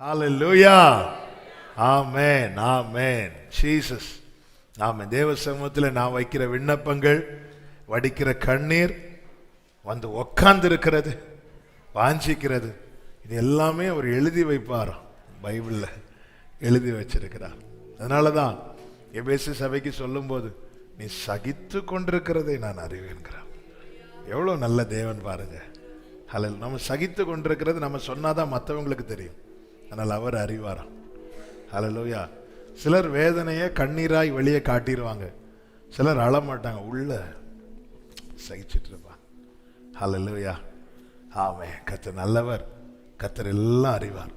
ஹல்லேலூயா. ஆமென், ஆமென். Jesus. ஆமென். தேவ சமூகத்தில் நான் வைக்கிற விண்ணப்பங்கள், வடிக்கிற கண்ணீர், வந்து உட்கார்ந்து இருக்கிறது, வாஞ்சிக்கிறது, இது எல்லாமே அவர் எழுதி வைப்பாராம். பைபிளில் எழுதி வச்சிருக்கிறார். அதனால தான் எபேசு சபைக்கு சொல்லும்போது, நீ சகித்து கொண்டிருக்கிறதை நான் அறிவேன்கிறார். எவ்வளோ நல்ல தேவன் பாருங்க. ஹல்லேலூயா. நம்ம சகித்து கொண்டிருக்கிறது நம்ம சொன்னாதான் மற்றவங்களுக்கு தெரியும். ஆனால் அவர் அறிவாராம். ஹல்லேலூயா. சிலர் வேதனையை கண்ணீராய் வெளியே காட்டிடுவாங்க, சிலர் அழமாட்டாங்க, உள்ள சகிச்சுட்டு இருப்பாங்க. ஹல்லேலூயா. ஆமென். கர்த்தர் நல்லவர், கர்த்தர் எல்லாம் அறிவார்,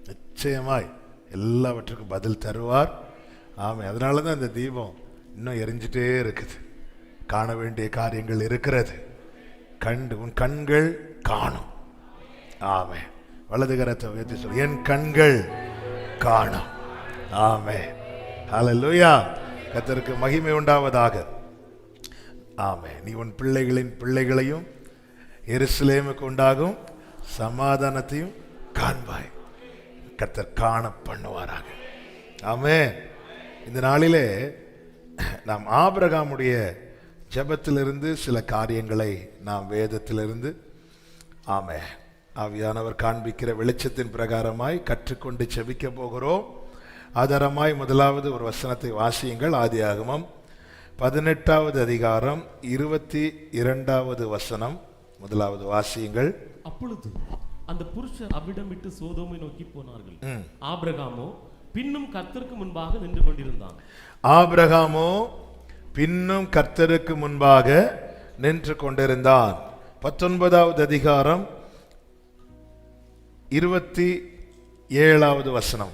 நிச்சயமாய் எல்லாவற்றுக்கும் பதில் தருவார். ஆமென். அதனால தான் இந்த தீபம் இன்னும் எரிஞ்சிட்டே இருக்குது. காண வேண்டிய காரியங்கள் இருக்கிறது. உன் கண்கள் காணும். ஆமென். வலது கரத்தை உயர்த்தி சொல்லு, என் கண்கள் காணும். ஆமென். ஹல்லேலூயா. கர்த்தருக்கு மகிமை உண்டாவதாக. ஆமென். நீ உன் பிள்ளைகளின் பிள்ளைகளையும் எருசலேமுக்கு உண்டாகும் சமாதானத்தையும் காண்பாய். கர்த்தர் காண பண்ணுவாராக. ஆமென். இந்த நாளிலே நாம் ஆபிரகாமுடைய ஜெபத்திலிருந்து சில காரியங்களை நாம் வேதத்திலிருந்து ஆமென் ஆவியானவர் காண்பிக்கிற வெளிச்சத்தின் பிரகாரமாய் கற்றுக்கொண்டு செபிக்க போகிறோம். ஆதாரமாய் முதலாவது ஒரு வசனத்தை வாசியுங்கள். ஆதியாகமம் 18வது அதிகாரம் 22வது வசனம். முதலாவது வாசியுங்கள். அப்பொழுது அந்த புருஷர் அவ்விடம் விட்டு சோதோமை நோக்கி போனார்கள். ஆபிரகாமோ பின்னும் கர்த்தருக்கு முன்பாக நின்று கொண்டிருந்தான். ஆபிரகாமோ பின்னும் கர்த்தருக்கு முன்பாக நின்று கொண்டிருந்தான். 19வது அதிகாரம் 27வது வசனம்.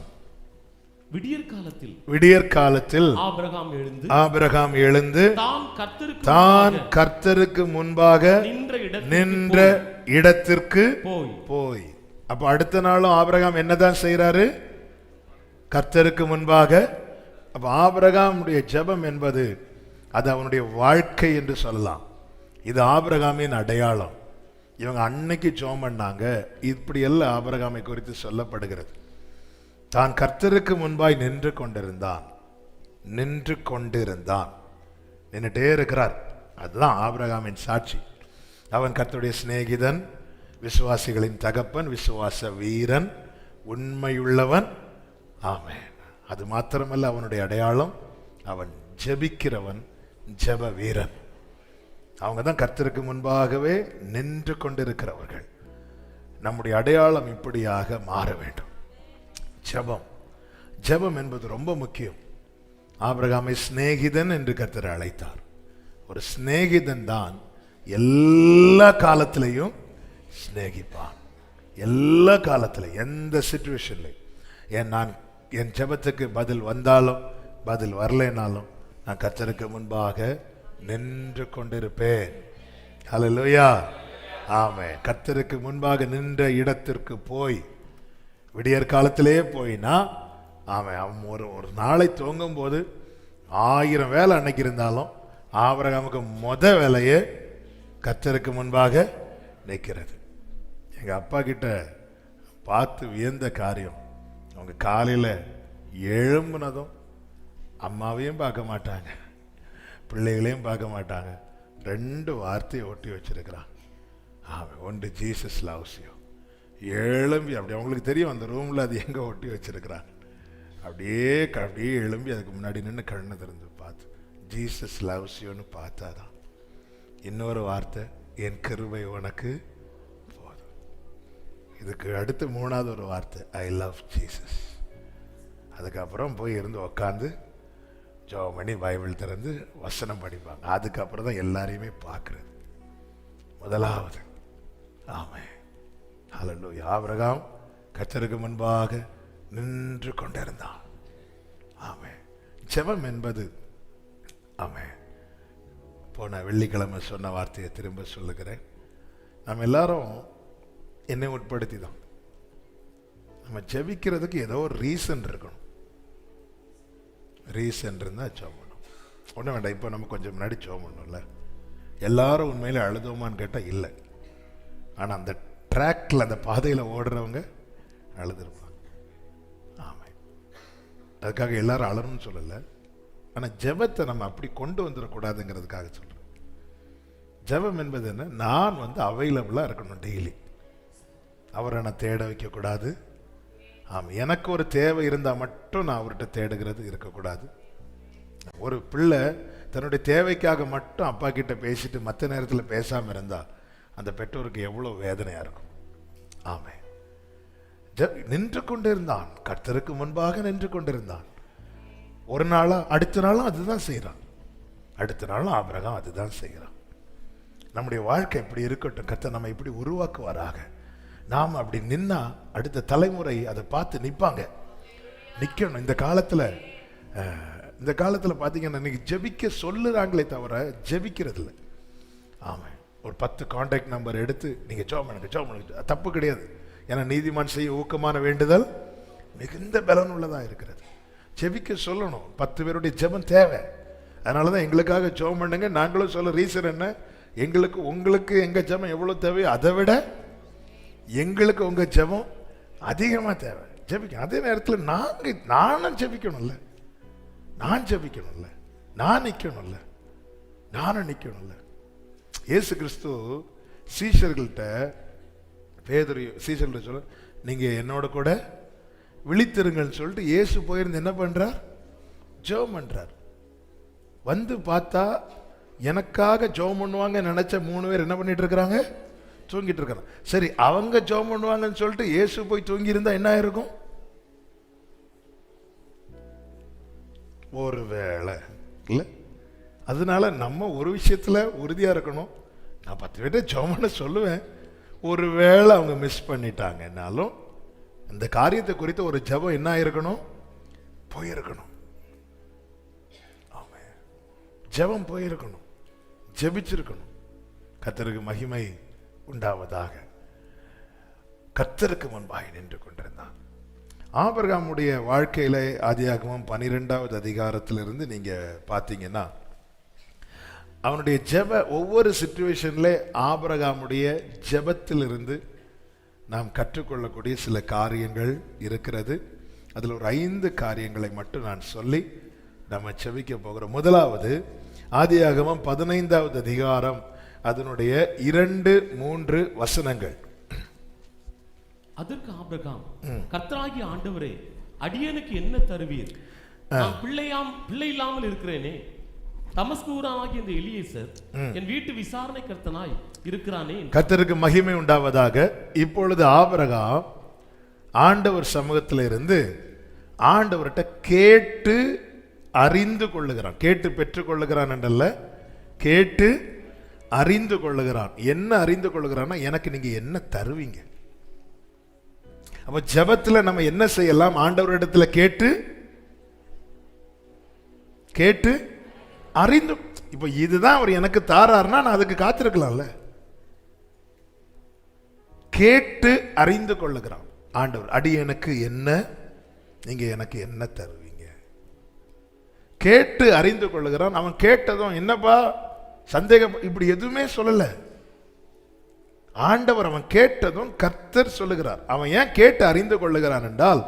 விடியற் காலத்தில் ஆபிரகாம் எழுந்து தான் கர்த்தருக்கு முன்பாக நின்ற இடத்திற்கு போய். அப்ப அடுத்த நாளும் ஆபிரகாம் என்னதான் செய்யறாரு? கர்த்தருக்கு முன்பாக. அப்ப ஆபிரகாமுடைய ஜெபம் என்பது அது அவனுடைய வாழ்க்கை என்று சொல்லலாம். இது ஆபிரகாமின் அடையாளம். இவங்க அன்னைக்கு ஜெபம் பண்ணாங்க, இப்படி எல்லாம் ஆபிரகாமை குறித்து சொல்லப்படுகிறது. தான் கர்த்தருக்கு முன்பாய் நின்றுட்டே இருக்கிறார். அதுதான் ஆபிரகாமின் சாட்சி. அவன் கர்த்தருடைய சிநேகிதன், விசுவாசிகளின் தகப்பன், விசுவாச வீரன், உண்மையுள்ளவன். ஆமென். அது மாத்திரமல்ல, அவனுடைய அடையாளம் அவன் ஜெபிக்கிறவன், ஜெப வீரன். அவங்க தான் கர்த்தருக்கு முன்பாகவே நின்று கொண்டிருக்கிறவர்கள். நம்முடைய அடையாளம் இப்படியாக மாற வேண்டும். ஜெபம் என்பது ரொம்ப முக்கியம். ஆபிரகாமை சிநேகிதன் என்று கர்த்தர் அழைத்தார். ஒரு சிநேகிதன் தான் எல்லா காலத்திலையும் சிநேகிப்பான். எல்லா காலத்திலும், எந்த சிச்சுவேஷன்லையும். நான் என் ஜெபத்துக்கு பதில் வந்தாலும் பதில் வரலைனாலும் நான் கர்த்தருக்கு முன்பாக நின்று கொண்டிருப்பேன். ஹல்லேலூயா. ஆமென். கர்த்தருக்கு முன்பாக நின்ற இடத்திற்கு போய், விடியற் காலத்திலே போயினா, ஆமென், அவன் ஒரு நாளை துவங்கும் போது 1000 வேலை அன்னைக்கு இருந்தாலும் ஆபிரகாமுக்கு வேலையே கர்த்தருக்கு முன்பாக நிற்கிறது. எங்க அப்பா கிட்ட பார்த்து வியந்த காரியம், அவங்க காலையில் எழும்புனதும் அம்மாவையும் பார்க்க மாட்டாங்க, பிள்ளைகளையும் பார்க்க மாட்டாங்க, 2 வார்த்தையை ஒட்டி வச்சிருக்கிறான். ஒன்று, ஜீசஸ் லவ்ஸ் யூ. எழும்பி அப்படி அவங்களுக்கு தெரியும் அந்த ரூமில் அது எங்கே ஒட்டி வச்சிருக்கிறான். அப்படியே எழும்பி அதுக்கு முன்னாடி நின்று கண்ணை திறந்து பார்த்து ஜீசஸ் லவ்ஸ் யூன்னு பார்த்தாதான். இன்னொரு வார்த்தை, என் கிருபை உனக்கு போதும். இதுக்கு அடுத்து 3வது ஒரு வார்த்தை, ஐ லவ் ஜீசஸ். அதுக்கப்புறம் போய் இருந்து உக்காந்து ஜெபம் பண்ணி பைபிள் திறந்து வசனம் படிப்பாங்க. அதுக்கப்புறம் தான் எல்லாரையுமே பார்க்கறது முதலாவது. ஆமென். ஹல்லேலூயா. ஆபிரகாம் கர்த்தருக்கு முன்பாக நின்று கொண்டிருந்தான். ஆமென். ஜெபம் என்பது, ஆமென், போன வெள்ளிக்கிழமை சொன்ன வார்த்தையை திரும்ப சொல்லுகிறேன். நம்ம எல்லாரும் என்னை உட்படுத்தி தான் நம்ம ஜெபிக்கிறதுக்கு ஏதோ ஒரு ரீசன் இருக்கணும். ரீசன் இருந்தால் ஜெபம் பண்ணணும். ஒன்றும் வேண்டாம். இப்போ நம்ம கொஞ்சம் முன்னாடி ஜெபம் பண்ணோம்ல, எல்லாரும் உண்மையிலே அழுதோமான்னு கேட்டால் இல்லை. ஆனால் அந்த ட்ராக்ல, அந்த பாதையில் ஓடுறவங்க அழுதுருப்பாங்க. ஆமை. அதுக்காக எல்லாரும் அலறணும்னு சொல்லலை, ஆனால் ஜெபத்தை நம்ம அப்படி கொண்டு வந்துடக்கூடாதுங்கிறதுக்காக சொல்கிறேன். ஜெபம் என்பது என்ன? நான் அவைலபிளாக இருக்கணும் டெய்லி. அவரை நான் தேட வைக்கக்கூடாது. ஆமாம், எனக்கு ஒரு தேவை இருந்தால் மட்டும் நான் அவர்கிட்ட தேடுகிறது இருக்கக்கூடாது. ஒரு பிள்ளை தன்னுடைய தேவைக்காக மட்டும் அப்பா கிட்ட பேசிட்டு மற்ற நேரத்தில் பேசாமல் இருந்தால் அந்த பெற்றோருக்கு எவ்வளோ வேதனையாக இருக்கும். ஆமாம், நின்று கொண்டிருந்தான், கர்த்தருக்கு முன்பாக நின்று கொண்டிருந்தான். ஒரு நாளா அடுத்த நாளும் அதுதான் செய்கிறான், அடுத்த நாளும் ஆபிரகாம் அதுதான் செய்கிறான். நம்முடைய வாழ்க்கை இப்படி இருக்கட்டும், கர்த்தர் நம்ம இப்படி உருவாக்குவாராக. நாம் அப்படி நின்னா அடுத்த தலைமுறை அதை பார்த்து நிற்பாங்க, நிற்கணும். இந்த காலத்தில் பார்த்தீங்கன்னா இன்னைக்கு ஜெபிக்க சொல்லுறாங்களே தவிர ஜெபிக்கிறது இல்லை. ஆமாம், ஒரு 10 கான்டாக்ட் நம்பர் எடுத்து நீங்கள் ஜெபம் பண்ணுங்க, தப்பு கிடையாது. ஏன்னா நீதிமான் செய்ய ஊக்கமான வேண்டுதல் மிகுந்த பலன் உள்ளதாக இருக்கிறது. ஜெபிக்க சொல்லணும், 10 பேருடைய ஜெபம் தேவை. அதனால தான் எங்களுக்காக ஜெபம் பண்ணுங்க. நாங்களும் சொல்ல ரீசன் என்ன, உங்களுக்கு எங்கள் ஜெபம் எவ்வளோ தேவையோ அதை விட எங்களுக்கு உங்கள் ஜெபம் அதிகமாக தேவை. ஜெபிக்கணும். அதே நேரத்தில் நானும் ஜெபிக்கணும்ல, நான் ஜெபிக்கணும்ல, நான் நிற்கணும்ல, நானும் நிற்கணும்ல. இயேசு கிறிஸ்து சீஷர்கள்ட்ட சொல்ல, நீங்கள் என்னோட கூட விழித்திருங்கன்னு சொல்லிட்டு இயேசு போயிருந்து என்ன பண்ணுறார்? ஜெபம் பண்ணுறார். பார்த்தா எனக்காக ஜெபம் பண்ணுவாங்க நினைச்ச 3 பேர் என்ன பண்ணிட்டு இருக்கிறாங்க? தூங்கிட்டு இருக்கிறாங்க. சரி, அவங்க ஜெபம் பண்ணுவாங்கன்னு சொல்லிட்டு இயேசு போய் தூங்கி இருந்தா என்ன இருக்கும்? ஒருவேளை இல்ல. அதனால நம்ம ஒரு விஷயத்துல உறுதியா இருக்கணும். நான் 10 பேர்ட்ட ஜெபம் பண்ண சொல்லுவேன், ஒருவேளை அவங்க மிஸ் பண்ணிட்டாங்கன்னாலும் இந்த காரியத்தை குறித்து ஒரு ஜெபம் என்ன ஆயிருக்கணும்? போயிருக்கணும். ஆமா, ஜெபம் போயிருக்கணும், ஜெபிச்சிருக்கணும். கர்த்தருக்கு மகிமை உண்டாவதாக. கர்த்தருக்கு முன்பாக நின்று கொண்டிருந்தான். ஆபிரகாமுடைய வாழ்க்கையில ஆதியாகமம் 12வது அதிகாரத்திலிருந்து நீங்க பார்த்தீங்கன்னா அவனுடைய ஜெப ஒவ்வொரு சிச்சுவேஷன்ல ஆபிரகாமுடைய ஜெபத்திலிருந்து நாம் கற்றுக்கொள்ளக்கூடிய சில காரியங்கள் இருக்கிறது. அதில் ஒரு 5 காரியங்களை மட்டும் நான் சொல்லி நம்ம செபிக்க போகிறோம். முதலாவது ஆதியாகமம் 15வது அதிகாரம் அதனுடைய 2-3 வசனங்கள். அதற்கு ஆபிரகாம், கர்த்தராகிய ஆண்டவரே, அடியேனுக்கு என்ன தருவீர்? நான் பிள்ளை இல்லாமல் இருக்கிறேனே. தமஸ்கூராகிய இந்த எலியேசர் என் வீட்டு விசாரணை கர்த்தனாய் இருக்கிறானே. கர்த்தருக்கு மகிமை உண்டாவதாக. இப்பொழுது ஆபிரகாம் ஆண்டவர் சமூகத்தில் இருந்து ஆண்டவர்கிட்ட கேட்டு அறிந்து கொள்ளுகிறான். கேட்டு பெற்றுக் கொள்ளுகிறான் என்றல்ல, கேட்டு அறிந்து கொள்ளுகிறான். என்ன அறிந்து கொள்ளுகிறான்னா, எனக்கு நீங்க என்ன தருவீங்க? அப்ப ஜெபத்துல நம்ம என்ன செய்யலாம்? ஆண்டவரிடத்துல கேட்டு அறிந்து. இப்ப இதுதான் அவர் எனக்கு தாராருன்னா நான் அதுக்கு காத்திருக்கலாம்ல. கேட்டு அறிந்து கொள்ளுகிறான் ஆண்டவர். அடியேனுக்கு என்ன, நீங்க எனக்கு என்ன தருவீங்க? கேட்டு அறிந்து கொள்ளுகிறான். அவன் கேட்டதும் என்னப்பா சந்தேகம் இப்படி எதுவுமே சொல்லல. ஆண்டவர் அவன் கேட்டதும் கர்த்தர் சொல்லுகிறார். அவன் ஏன் கேட்டு அறிந்து கொள்ளுகிறான் என்றால்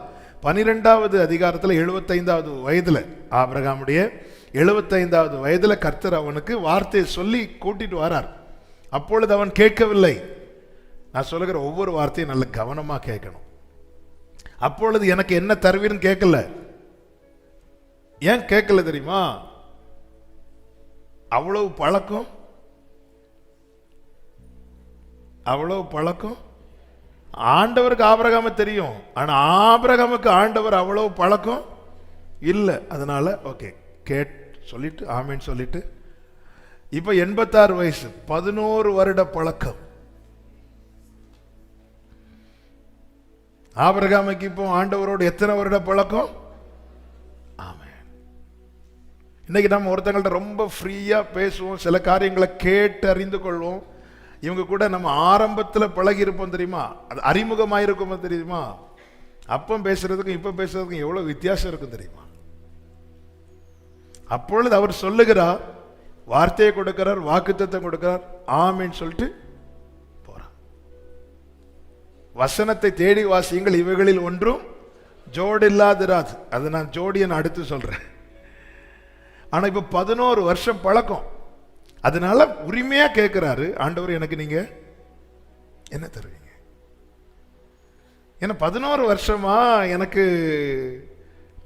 12வது அதிகாரத்தில் 75வது வயதுல, ஆபிரகாமுடைய 75வது வயதுல கர்த்தர் அவனுக்கு வார்த்தையை சொல்லி கூட்டிட்டு வரார். அப்பொழுது அவன் கேட்கவில்லை. நான் சொல்லுகிற ஒவ்வொரு வார்த்தையும் நல்ல கவனமா கேட்கணும். அப்பொழுது எனக்கு என்ன தருவீர்னு கேட்கல. ஏன் கேட்கல தெரியுமா? அவ்வளவு பழக்கம் ஆண்டவருக்கு ஆபிரகாம தெரியும். ஆனா ஆபிரகாமுக்கு ஆண்டவர் அவ்வளவு பழக்கம் இல்லை. அதனால ஓகே சொல்லிட்டு ஆமேன்னு சொல்லிட்டு இப்ப 86 வயசு, 11 வருட பழக்கம். ஆபிரகாமுக்கு இப்போ ஆண்டவரோடு எத்தனை வருட பழக்கம்? ஆமென். இன்னைக்கு நம்ம ஒருத்தங்கள்ட்ட ரொம்ப ஃப்ரீயா பேசுவோம், சில காரியங்களை கேட்டு அறிந்து கொள்வோம். இவங்க கூட நம்ம ஆரம்பத்தில் பழகி இருப்போம் தெரியுமா, அது அறிமுகமாயிருக்கும் தெரியுமா. அப்பம் பேசுறதுக்கும் இப்ப பேசுறதுக்கும் எவ்வளவு வித்தியாசம் இருக்கும் தெரியுமா. அப்பொழுது அவர் சொல்லுகிறார், வார்த்தையை கொடுக்கிறார், வாக்குத்தத்தம் கொடுக்கிறார், ஆமேன்னு சொல்லிட்டு போறார். வசனத்தை தேடி வாசியுங்கள், இவைகளில் ஒன்றும் ஜோடு இல்லாதிராது. அது நான் ஜோடியை நான் அடுத்து சொல்றேன். ஆனா இப்ப 11 வருஷம் பழக்கம். அதனால உரிமையா கேட்கிறாரு, ஆண்டவர் எனக்கு நீங்க என்ன தருவீங்க? ஏன்னா 11 வருஷமா எனக்கு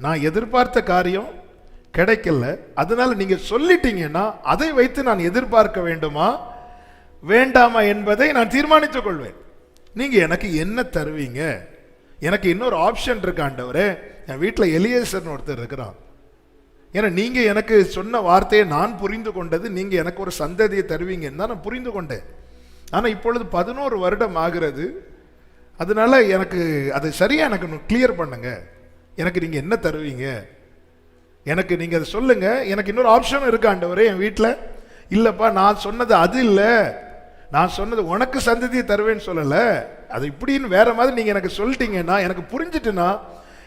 நான் எதிர்பார்த்த காரியம் கிடைக்கல. அதனால நீங்க சொல்லிட்டீங்கன்னா அதை வைத்து நான் எதிர்பார்க்க வேண்டுமா வேண்டாமா என்பதை நான் தீர்மானித்துக் கொள்வேன். நீங்க எனக்கு என்ன தருவீங்க? எனக்கு இன்னொரு ஆப்ஷன் இருக்கு ஆண்டவரே. என் வீட்டில் எலியேசர்னு ஒருத்தர் இருக்கிறான். ஏன்னா நீங்க எனக்கு சொன்ன வார்த்தையை நான் புரிந்து கொண்டது, நீங்க எனக்கு ஒரு சந்ததியை தருவீங்கன்னு தான் நான் புரிந்து கொண்டேன். ஆனா இப்பொழுது 11 வருடம் ஆகிறது. அதனால எனக்கு அது சரியா எனக்கு கிளியர் பண்ணுங்க. எனக்கு நீங்க என்ன தருவீங்க? எனக்கு நீங்க அதை சொல்லுங்க. எனக்கு இன்னொரு ஆப்ஷன் இருக்கு ஆண்டவரே என் வீட்டில். இல்லப்பா, நான் சொன்னது அது இல்லை, நான் சொன்னது உனக்கு சந்ததியை தருவேன்னு சொல்லல, அது இப்படின்னு வேற மாதிரி நீங்க எனக்கு சொல்லிட்டீங்கன்னா, எனக்கு புரிஞ்சிட்டுனா,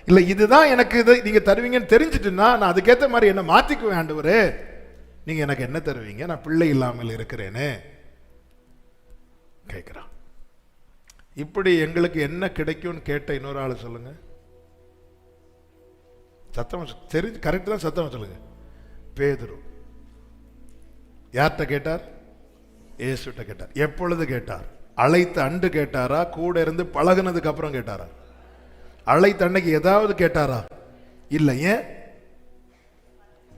இல்ல இதுதான் எனக்கு இதை நீங்க தருவீங்கன்னு தெரிஞ்சிட்டுனா, நான் அதுக்கேற்ற மாதிரி என்ன மாத்திக்குவேன். ஆண்டவரே நீங்க எனக்கு என்ன தருவீங்க? நான் பிள்ளை இல்லாமல் இருக்கிறேனே கேட்கிறான். இப்படி எங்களுக்கு என்ன கிடைக்கும்னு கேட்ட இன்னொரு ஆளு சொல்லுங்க. சத்தம் தெரிஞ்சு கரெக்ட் தான், சத்தம் சொல்லுங்க. பேதுரு யார்கிட்ட கேட்டார்? இயேசுட்ட கேட்டார். எப்பொழுது கேட்டார்? அழைத்த அன்று கேட்டாரா? கூட இருந்து பழகுனதுக்கு அப்புறம் கேட்டாரா? அழைத்த அன்னைக்கு ஏதாவது கேட்டாரா? இல்ல. ஏன்?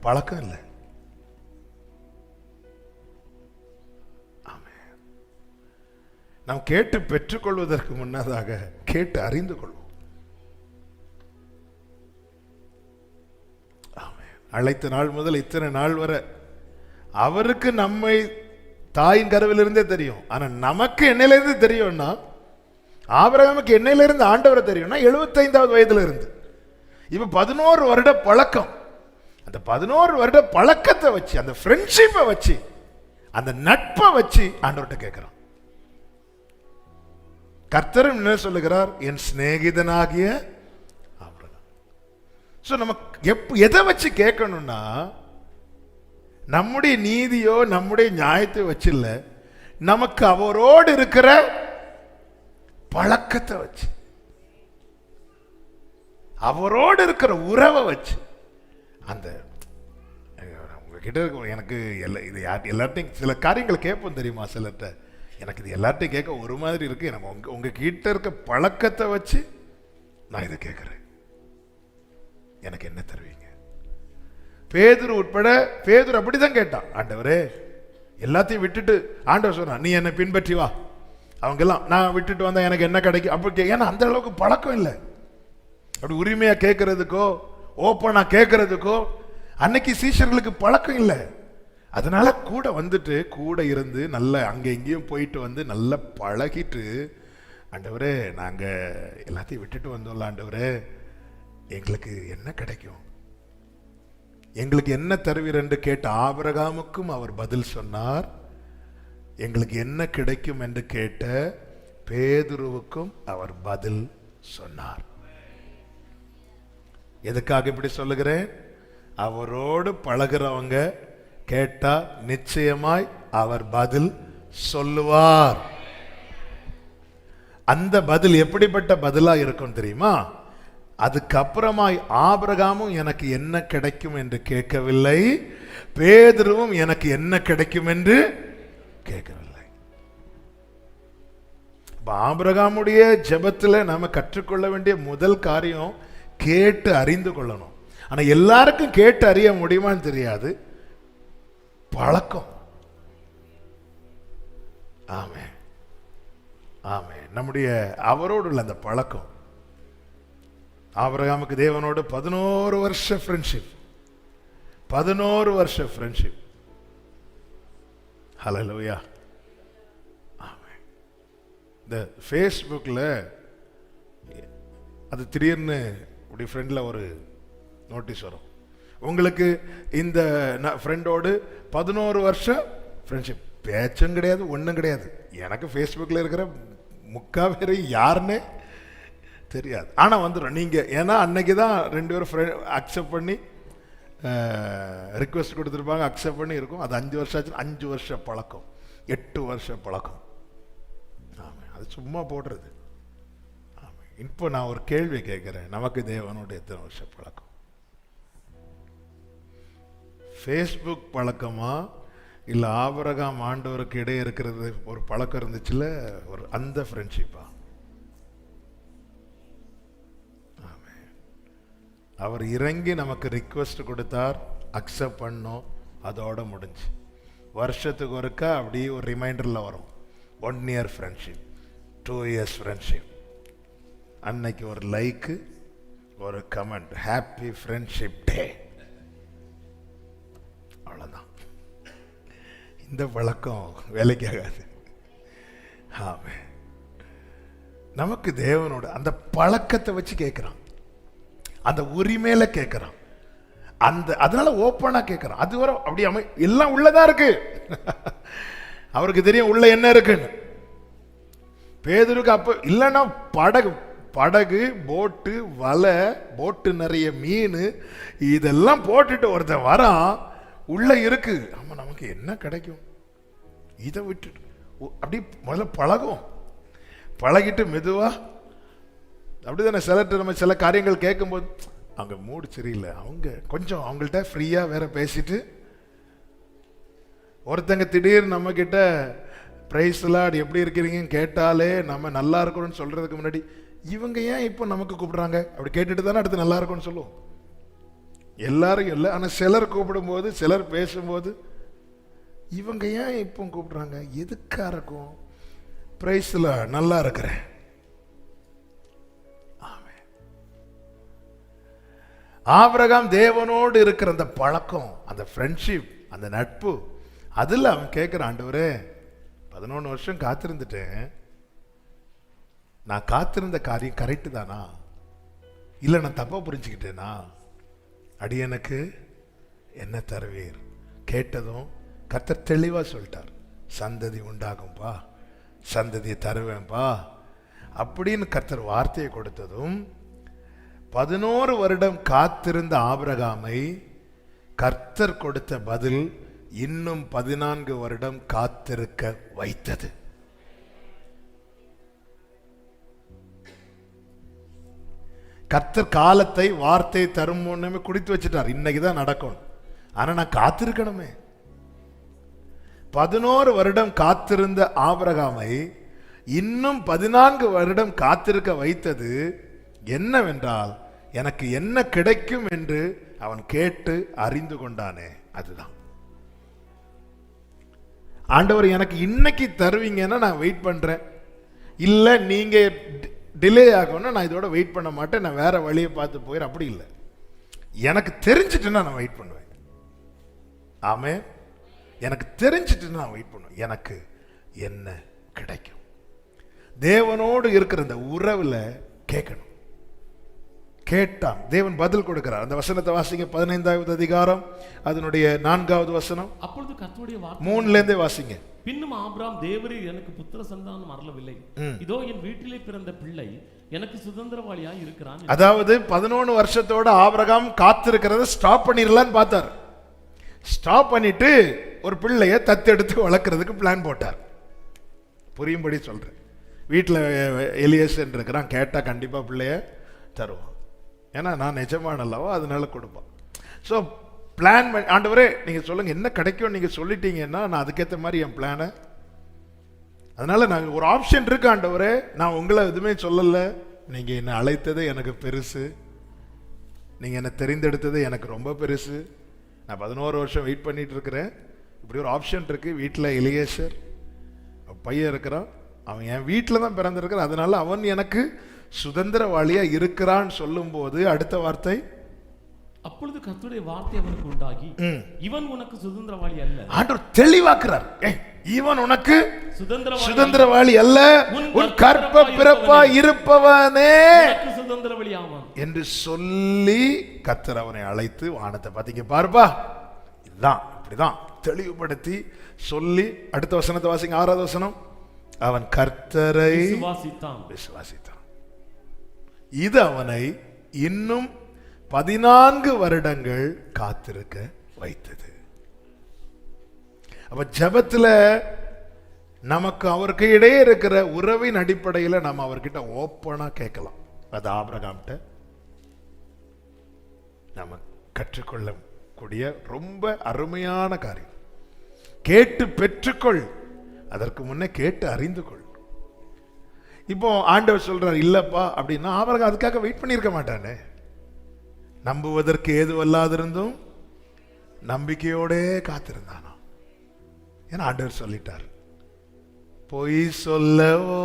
பழக்கம் இல்லை. நாம் கேட்டு பெற்றுக்கொள்வதற்கு முன்னதாக கேட்டு அறிந்து கொள்வோம். அழைத்த நாள் முதல் இத்தனை நாள் வரை அவருக்கு நம்மை தாயின் கருவிலிருந்தே தெரியும். ஆனா நமக்கு என்னையிலிருந்து தெரியும்னா, ஆபிரகாமுக்கு என்னையிலிருந்து ஆண்டவரை தெரியும்னா 75வது வயதுல இருந்து. இப்ப 11 வருட பழக்கம். அந்த 11 வருட பழக்கத்தை வச்சு, அந்த ஃப்ரெண்ட்ஷிப்பை வச்சு, அந்த நட்பை வச்சு ஆண்டவர்கிட்ட கேட்கிறோம். கர்த்தரும் என்ன சொல்லுகிறார்? என் சிநேகிதனாகிய ஆபிரகாம். சோ நமக்கு எதை வச்சு கேட்கணும்னா, நம்முடைய நீதியோ நம்முடைய நியாயத்தை வச்சு இல்ல, நமக்கு அவரோடு இருக்கிற பழக்கத்தை வச்சு, அவரோடு இருக்கிற உறவை வச்சு. அந்த உங்ககிட்ட இருக்க எனக்கு இது எல்லார்ட்டையும் சில காரியங்களை கேட்போம் தெரியுமா? சிலர்கிட்ட எனக்கு இது எல்லார்ட்டையும் கேட்க ஒரு மாதிரி இருக்கு. எனக்கு உங்க கிட்ட இருக்க பழக்கத்தை வச்சு நான் இதை கேட்கிறேன். எனக்கு என்ன தருவீங்க? பேதுரு உட்பட, பேதுரு அப்படிதான் கேட்டான். ஆண்டவரே எல்லாத்தையும் விட்டுட்டு, ஆண்டவர் சொன்னான் நீ என்னை பின்பற்றி வா. அவங்க எல்லாம் நான் விட்டுட்டு வந்தா எனக்கு என்ன கிடைக்கும் அப்படி. ஏன்னா அந்த அளவுக்கு பழக்கம் இல்லை. அப்படி உரிமையா கேட்கறதுக்கோ ஓப்பனா கேட்கறதுக்கோ அன்னைக்கு சீஷர்களுக்கு பழக்கம் இல்லை. அதனால கூட வந்துட்டு கூட இருந்து நல்ல அங்க எங்கேயும் போயிட்டு வந்து நல்லா பழகிட்டு, ஆண்டவரே நாங்க எல்லாத்தையும் விட்டுட்டு வந்தோம்ல, ஆண்டவரே எங்களுக்கு என்ன கிடைக்கும், எங்களுக்கு என்ன தருவீர் என்று கேட்ட ஆபிரகாமுக்கும் அவர் பதில் சொன்னார். எங்களுக்கு என்ன கிடைக்கும் என்று கேட்ட பேதுருவுக்கும் அவர் பதில் சொன்னார். எதுக்காக இப்படி சொல்லுகிறேன்? அவரோடு பழகிறவங்க கேட்டா நிச்சயமாய் அவர் பதில் சொல்லுவார். அந்த பதில் எப்படிப்பட்ட பதிலா இருக்கும் தெரியுமா? அதுக்கப்புறமாய் ஆபிரகாமும் எனக்கு என்ன கிடைக்கும் என்று கேட்கவில்லை, பேதுருவும் எனக்கு என்ன கிடைக்கும் என்று கேட்கவில்லை. ஆபிரகாமுடைய ஜெபத்துல நாம கற்றுக்கொள்ள வேண்டிய முதல் காரியம் கேட்டு அறிந்து கொள்ளணும். ஆனா எல்லாருக்கும் கேட்டு அறிய முடியுமான்னு தெரியாது. பழக்கம். ஆமே ஆமே நம்முடைய அவரோடு உள்ள அந்த பழக்கம். ஆபிரகாமுக்கு தேவனோடு 11 வருஷ ஃப்ரெண்ட்ஷிப். 11 வருஷ ஃப்ரெண்ட்ஷிப். ஹல்லேலூயா. ஆமென். இந்த ஃபேஸ்புக்கில் அது திடீர்னு அப்படி ஃப்ரெண்டில் ஒரு நோட்டீஸ் வரும், உங்களுக்கு இந்த ஃப்ரெண்டோடு 11 வருஷம் ஃப்ரெண்ட்ஷிப். பேச்சும் கிடையாது, ஒன்றும் கிடையாது. எனக்கு ஃபேஸ்புக்கில் இருக்கிற முக்கா பேர் யாருன்னு தெரியாது. ஆனால் வந்துடும் நீங்கள். ஏன்னா அன்னைக்கு தான் 2 பேரும் அக்செப்ட் பண்ணி ரிக்வெஸ்ட் கொடுத்துருப்பாங்க, அக்செப்ட் பண்ணி இருக்கும். அது 5 வருஷம் ஆச்சு. 5 வருஷ பழக்கம், 8 வருஷ பழக்கம். ஆமாம், அது சும்மா போடுறது. ஆமாம், இப்போ நான் ஒரு கேள்வி கேட்கிறேன், நமக்கு தேவனோட எத்தனை வருஷம் பழக்கம்? ஃபேஸ்புக் பழக்கமா இல்ல ஆபிரகாம் ஆண்டவருக்கு இடையே இருக்கிறது ஒரு பழக்கம் இருந்துச்சுல, ஒரு அந்த ஃப்ரெண்ட்ஷிப்பா? அவர் இறங்கி நமக்கு ரிக்வெஸ்ட் கொடுத்தார், அக்செப்ட் பண்ணோம், அதோட முடிஞ்சு. வருஷத்துக்கு ஒருக்கா அப்படியே ஒரு ரிமைண்டர்ல வரும், 1 year ஃப்ரெண்ட்ஷிப், 2 years ஃப்ரெண்ட்ஷிப். அன்னைக்கு ஒரு லைக்கு, ஒரு கமெண்ட், ஹாப்பி ஃப்ரெண்ட்ஷிப் டே, அவ்வளவுதான். இந்த பழக்கம் வேலைக்கு ஆகாது. ஆமென். நமக்கு தேவனோட அந்த பழக்கத்தை வச்சு கேட்கிறான், அந்த உரிமையில கேட்கிறான், அதனால ஓப்பனா கேட்கிறான். அது வர அப்படி எல்லாம் உள்ளதா இருக்கு. அவருக்கு தெரியும் உள்ள என்ன இருக்குன்னு. பேதுருக்கு அப்ப இல்லைன்னா படகு போட்டு வலை போட்டு நிறைய மீன் இதெல்லாம் போட்டுட்டு ஒருத்தன் வரான், உள்ள இருக்கு. ஆமா, நமக்கு என்ன கிடைக்கும் இதை விட்டுட்டு அப்படி முதல்ல பழகும். பழகிட்டு மெதுவா அப்படிதானே சிலர்கிட்ட நம்ம சில காரியங்கள் கேட்கும்போது அங்க மூடு சரியில்லை, அவங்க கொஞ்சம் அவங்கள்ட்ட ஃப்ரீயா வேற பேசிட்டு, ஒருத்தங்க திடீர்னு நம்ம கிட்ட பிரைஸ் லார்ட் எப்படி இருக்கிறீங்கன்னு கேட்டாலே நம்ம நல்லா இருக்கணும்னு சொல்றதுக்கு முன்னாடி இவங்க ஏன் இப்போ நமக்கு கூப்பிடுறாங்க அப்படி கேட்டுட்டு தானே அடுத்து நல்லா இருக்கும்னு சொல்லுவோம். எல்லாரும் இல்லை, ஆனா சிலர் கூப்பிடும்போது சிலர் பேசும்போது இவங்க ஏன் இப்போ கூப்பிடுறாங்க, எதுக்கா இருக்கும்? பிரைஸ் லார்ட், நல்லா இருக்கிறேன். ஆபிரகாம் தேவனோடு இருக்கிற அந்த பழக்கம், அந்த ஃப்ரெண்ட்ஷிப், அந்த நட்பு, அதில் அவன் கேட்கிறான், ஆண்டவரே 11 வருஷம் காத்திருந்துட்டேன், நான் காத்திருந்த காரியம் கரெக்டு தானா, இல்லை நான் தப்பா புரிஞ்சுக்கிட்டேனா? அடியனுக்கு என்ன தருவீர்? கேட்டதும் கர்த்தர் தெளிவா சொல்லிட்டார், சந்ததி உண்டாகும்பா, சந்ததியை தருவேன்பா அப்படின்னு கர்த்தர் வார்த்தையை கொடுத்ததும் 11 வருடம் காத்திருந்த ஆபிரகாமை கர்த்தர் கொடுத்த பதில் இன்னும் 14 வருடம் காத்திருக்க வைத்தது. கர்த்தர் காலத்தை வார்த்தை தரும் முன்னமே குடித்து வச்சுட்டார், இன்னைக்குதான் நடக்கும், ஆனா நான் காத்திருக்கணுமே. 11 வருடம் காத்திருந்த ஆபிரகாமை இன்னும் 14 வருடம் காத்திருக்க வைத்தது என்னவென்றால், எனக்கு என்ன கிடைக்கும் என்று அவன் கேட்டு அறிந்து கொண்டானே, அதுதான். ஆண்டவர் எனக்கு இன்னைக்கு தருவீங்கன்னா நான் வெயிட் பண்றேன், இல்ல நீங்க டிலே ஆகணும்னா நான் இதோட வெயிட் பண்ண மாட்டேன், நான் வேற வழியை பார்த்து போயிடும், அப்படி இல்லை. எனக்கு தெரிஞ்சிட்டுன்னா நான் வெயிட் பண்ணுவேன். ஆமே, எனக்கு தெரிஞ்சிட்டுன்னா நான் வெயிட் பண்ணுவேன். எனக்கு என்ன கிடைக்கும்? தேவனோடு இருக்கிற இந்த உறவுல கேட்கணும். கேட்டான், தேவன் பதில் கொடுக்கிறார். அந்த வசனத்தை வாசிங்க, 15வது அதிகாரம் அதனுடைய 4வது வசனம். அப்பொழுது கர்த்தருடைய வார்த்தை 3ல இருந்தே வாசிங்க. பின்னும் ஆபிரகாம், தேவரீர் எனக்கு புத்திர சந்தானம் அருளவில்லை, இதோ என் வீட்டிலே பிறந்த பிள்ளை எனக்கு சுதந்திரவாளியாய் இருக்கிறான். அதாவது 11 வருஷத்தோட ஆபிரகாம் காத்திருக்கிறத ஸ்டாப் பண்ணிடலான்னு பார்த்தார். ஸ்டாப் பண்ணிட்டு ஒரு பிள்ளைய தத்தெடுத்து வளர்க்கறதுக்கு பிளான் போட்டார். புரியும்படி சொல்றேன். வீட்டில் எலியேசர் இருக்கிறான், கேட்டா கண்டிப்பா பிள்ளைய தருவான், ஏன்னா நான் நிஜமான அல்லவா, அதனால கொடுப்பான். ஸோ பிளான் பண்ணி, ஆண்டவரே நீங்க சொல்லுங்க என்ன கிடைக்கும், நீங்க சொல்லிட்டீங்கன்னா நான் அதுக்கேற்ற மாதிரி என் பிளானை, அதனால நான் ஒரு ஆப்ஷன் இருக்கு ஆண்டவரே, நான் உங்களை எதுவுமே சொல்லலை, நீங்க என்னை அழைத்தது எனக்கு பெருசு, நீங்க என்னை தெரிந்தெடுத்தது எனக்கு ரொம்ப பெருசு, நான் 11 வருஷம் வெயிட் பண்ணிட்டு இருக்கிறேன், இப்படி ஒரு ஆப்ஷன் இருக்கு. வீட்டில் எலியேசர் பையன் இருக்கிறான், அவன் என் வீட்டில் தான் பிறந்திருக்கிறான், அதனால அவன் எனக்கு சுதந்திரவாளியா இருக்கிறான்னு சொல்லும் போது அடுத்த வார்த்தை, அப்பொழுது கர்த்தருடைய வார்த்தை அவனுக்கு உண்டாகி, இவன் உனக்கு சுதந்திரவாளி அல்ல. ஆண்டவர் தெளிவாக்குறார், இவன் உனக்கு சுதந்திரவாளி அல்ல, உன் கற்ப பிறப்பா இருப்பவனே சுதந்திரவாளி ஆவான் என்று சொல்லி கர்த்தர் அவனை அழைத்து வானத்தை பாத்தீங்க பாருப்பா, இதுதான் இப்படிதான் தெளிவுபடுத்தி சொல்லி அடுத்த வசனத்தை வாசிங்க, 6வது வசனம். அவன் கர்த்தரை விசுவாசித்தான், இது அவனை இன்னும் 14 வருடங்கள் காத்திருக்க வைத்தது. அப்ப ஜெபத்துல நமக்கு அவருக்கு இடையே இருக்கிற உறவின் அடிப்படையில் நம்ம அவர்கிட்ட ஓப்பனா கேட்கலாம். அது ஆபிரகாம்கிட்ட நாம கற்றுக்கொள்ளக்கூடிய ரொம்ப அருமையான காரியம். கேட்டு பெற்றுக்கொள், அதற்கு முன்னே கேட்டு அறிந்து கொள். இப்போ ஆண்டவர் சொல்றார் இல்லப்பா அப்படின்னா ஆபிரகாம் அதுக்காக வெயிட் பண்ணியிருக்க மாட்டானே. நம்புவதற்கு ஏதுவல்லாதிருந்தும் நம்பிக்கையோடே காத்திருந்தானோ. ஏன்னா ஆண்டவர் சொல்லிட்டார், பொய் சொல்லவோ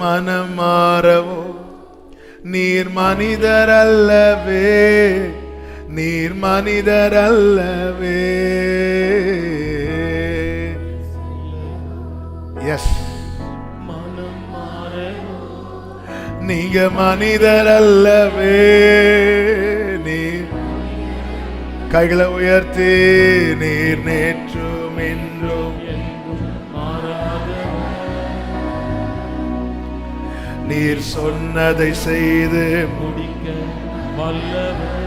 மனம் மாறவோ நீர் மனிதர் அல்லவே, நீர் மனிதர் அல்லவே. எஸ், நீங்க மனிதர் அல்லவே. நீர் கைகளை உயர்த்தி, நீர் நேற்றும் இன்றும் நீர் சொன்னதை செய்து முடிக்க வல்லவர்,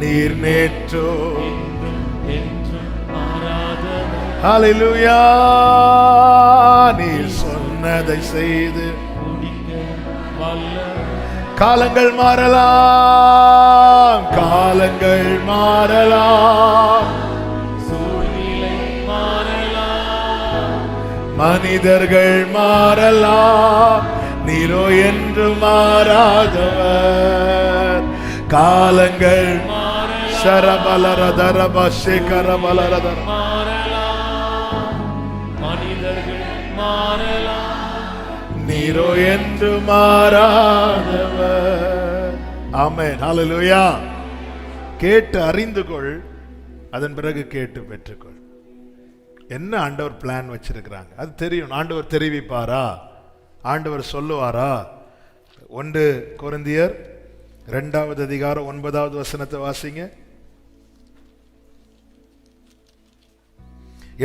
நீர் நேற்றும் என்றும் மாறாதவர். ஹல்லேலூயா. நீர் சொன்னதை செய்து முடிக்க வல்லவர். காலங்கள் மாறலாம், காலங்கள் மாறலாம், சூழ்நிலை மாறலாம், மனிதர்கள் மாறலாம், நீரோ என்று மாறாதவர். காலங்கள் சரபலரதரப சேகரபலரதர மாறலாம், மனிதர்கள் மாறலாம், நீரோ என்று மாறாதவர். ஆமென், ஹல்லேலூயா. கேட்டு அறிந்து கொள், அதன் பிறகு கேட்டு பெற்றுக்கொள். என்ன ஆண்டவர் பிளான் வச்சிருக்கிறாங்க அது தெரியும். ஆண்டவர் தெரிவிப்பாரா, ஆண்டவர் சொல்லுவாரா? 1 கொரிந்தியர் 2வது அதிகாரம் 9வது வசனத்தை வாசிங்க.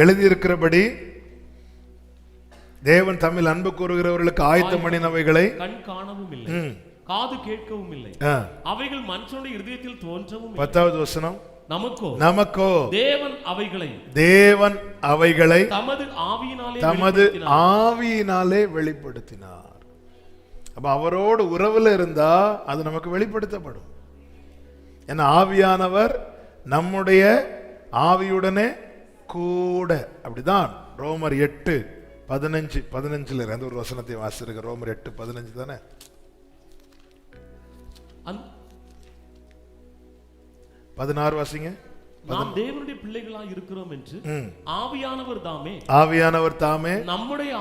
எழுதியிருக்கிறபடி தேவன் தம்மில் அன்பு கூறுகிறவர்களுக்கு ஆயத்தம் பண்ணினவைகளை கண் காணவும் இல்லை, காது கேட்கவும் இல்லை, அவைகள் மனுஷனுடைய இருதயத்தில் தோன்றவும் இல்லை. 10வது வசனம், நமக்கோ தேவன் அவைகளை தமது ஆவியினாலே வெளிப்படுத்தினார். அப்ப அவரோடு உறவுல இருந்தா அது நமக்கு வெளிப்படுத்தப்படும். ஏன்னா ஆவியானவர் நம்முடைய ஆவியுடனே கூட. அப்படிதான் ரோமர் 8:15 அந்த ஒரு வசனத்தை வாசிருக்க. ரோமர் 8:15 தானே? 16 வாசிங்க. நாம் தேவனுடைய பிள்ளைகளாய் இருக்கிறோம் என்று ஆவியானவர் தாமே நம்முடைய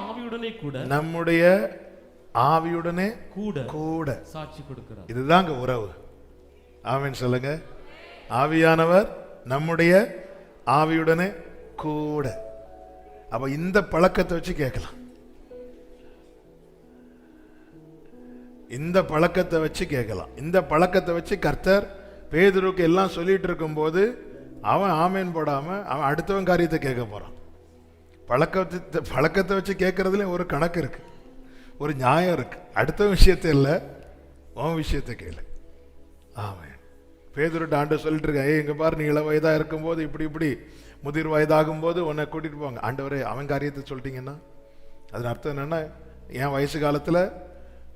ஆவியுடனே கூட சாட்சி கொடுக்கிறார். இதுதாங்க உறவு. ஆமென் சொல்லுங்க. ஆவியானவர் நம்முடைய ஆவியுடனே கூட. அப்ப இந்த பழக்கத்தை வச்சு கேட்கலாம், இந்த பழக்கத்தை வச்சு கேட்கலாம். இந்த பழக்கத்தை வச்சு கர்த்தர் பேதுருக்கு எல்லாம் சொல்லிட்டு இருக்கும் போது அவன் ஆமேன் போடாம அவன் அடுத்தவன் காரியத்தை கேட்க போறான். பழக்கத்தை வச்சு கேட்கறதுல ஒரு கணக்கு இருக்கு, ஒரு நியாயம் இருக்கு. அடுத்த விஷயத்தை இல்லை, உன் விஷயத்தை கேளு. ஆமேன். பேதுருட்ட ஆண்டவர் சொல்லிட்டு இருக்க, இங்க பாரு, நீ இள வயதா இருக்கும் போது இப்படி முதிர் வயதாகும் போது உன்னை கூட்டிட்டு போவாங்க. ஆண்டவரே அவன் காரியத்தை சொல்லிட்டீங்கன்னா அதன் அர்த்தம் என்னன்னா, என் வயசு காலத்துல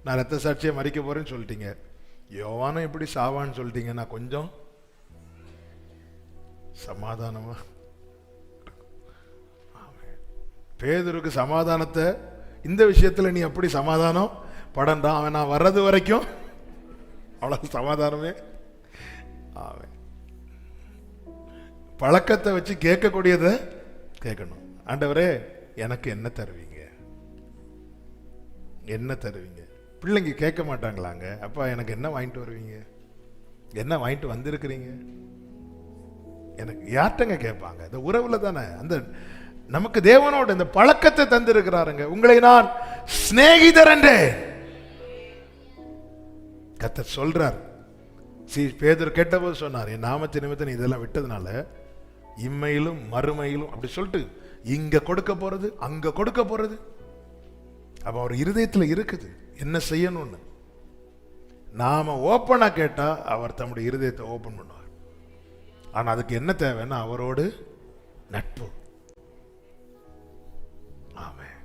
நான் ரத்த சாட்சியை மறிக்க போறேன்னு சொல்லிட்டீங்க, யோவானும் இப்படி சாவான்னு சொல்லிட்டீங்கன்னா கொஞ்சம் சமாதானமா. பேதுருக்கு சமாதானத்தை இந்த விஷயத்துல நீ அப்படி சமாதானம் படண்டா, அவன் நான் வர்றது வரைக்கும் அவ்வளவு சமாதானமே. அவன் பழக்கத்தை வச்சு கேட்கக்கூடியதை கேட்கணும். ஆண்டவரே எனக்கு என்ன தருவீங்க, என்ன தருவீங்க? பிள்ளைங்க கேட்க மாட்டாங்களாங்க, அப்பா எனக்கு என்ன வாங்கிட்டு வருவீங்க, என்ன வாங்கிட்டு வந்திருக்கிறீங்க? எனக்கு யார்ட்டங்க கேட்பாங்க? இந்த உறவுல தானே. அந்த நமக்கு தேவனோட இந்த பழக்கத்தை தந்திருக்கிறாருங்க. உங்களை நான் சிநேகிதர் என்றே கர்த்தர் சொல்றார். பேதுரு கேட்டபோது சொன்னார், என் நாமத்தை நிமித்தம் நீ இதெல்லாம் விட்டதுனால இம்மையிலும் மறுமையிலும் அப்படி சொல்லிட்டு இங்க கொடுக்க போறது அங்க கொடுக்க போறது. அப்ப அவர் இருதயத்துல இருக்குது என்ன செய்யணும்னு. நாம ஓப்பனா கேட்டா அவர் தம்முடைய இருதயத்தை ஓபன் பண்ணுவார். ஆனா அதுக்கு என்ன தேவைன்னா அவரோடு நட்பு. ஆமென்.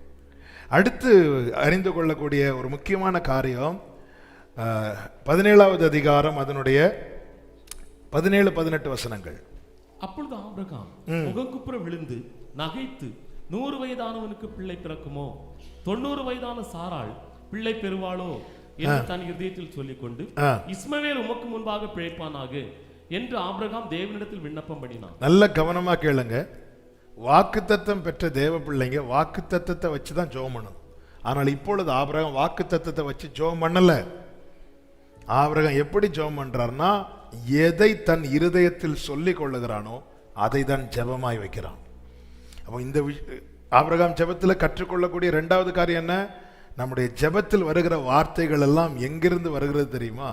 அடுத்து அறிந்து கொள்ளக்கூடிய ஒரு முக்கியமான காரியம் 17வது அதிகாரம் அதனுடைய 17-18 வசனங்கள். அப்பொழுது ஆபிரகாம் முகங்குப்புற விழுந்து நகைத்து 100 வயதானவனுக்கு பிள்ளை பிறக்குமோ 90 வயதான சாராள் பிள்ளை பெறுவாளோ என்று தன் இதயத்தில் சொல்லிக்கொண்டு இஸ்மவேல் உமக்கு முன்பாக பிழைப்பானாக என்று ஆபிரகாம் தேவனிடத்தில் விண்ணப்பம் பண்ணினான். நல்ல கவனமா கேளுங்க. வாக்குத்தத்தம் பெற்ற தேவ பிள்ளைங்க வாக்குத்தத்தத்தை வச்சுதான் ஜெபம் பண்ணணும். ஆனால் இப்பொழுது ஆபிரகாம் வாக்குத்தத்தத்தை வச்சு ஜெபம் பண்ணல. ஆபிரகாம் எப்படி ஜெபம் பண்றார்னா, எதை தன் இருதயத்தில் சொல்லிக் கொள்ளுகிறானோ அதை தான் ஜெபமாய் வைக்கிறான். அப்போ இந்த ஆபிரகாம் ஜெபத்தில் கற்றுக்கொள்ளக்கூடிய 2வது காரியம் என்ன? நம்முடைய ஜெபத்தில் வருகிற வார்த்தைகள் எல்லாம் எங்கிருந்து வருகிறது தெரியுமா?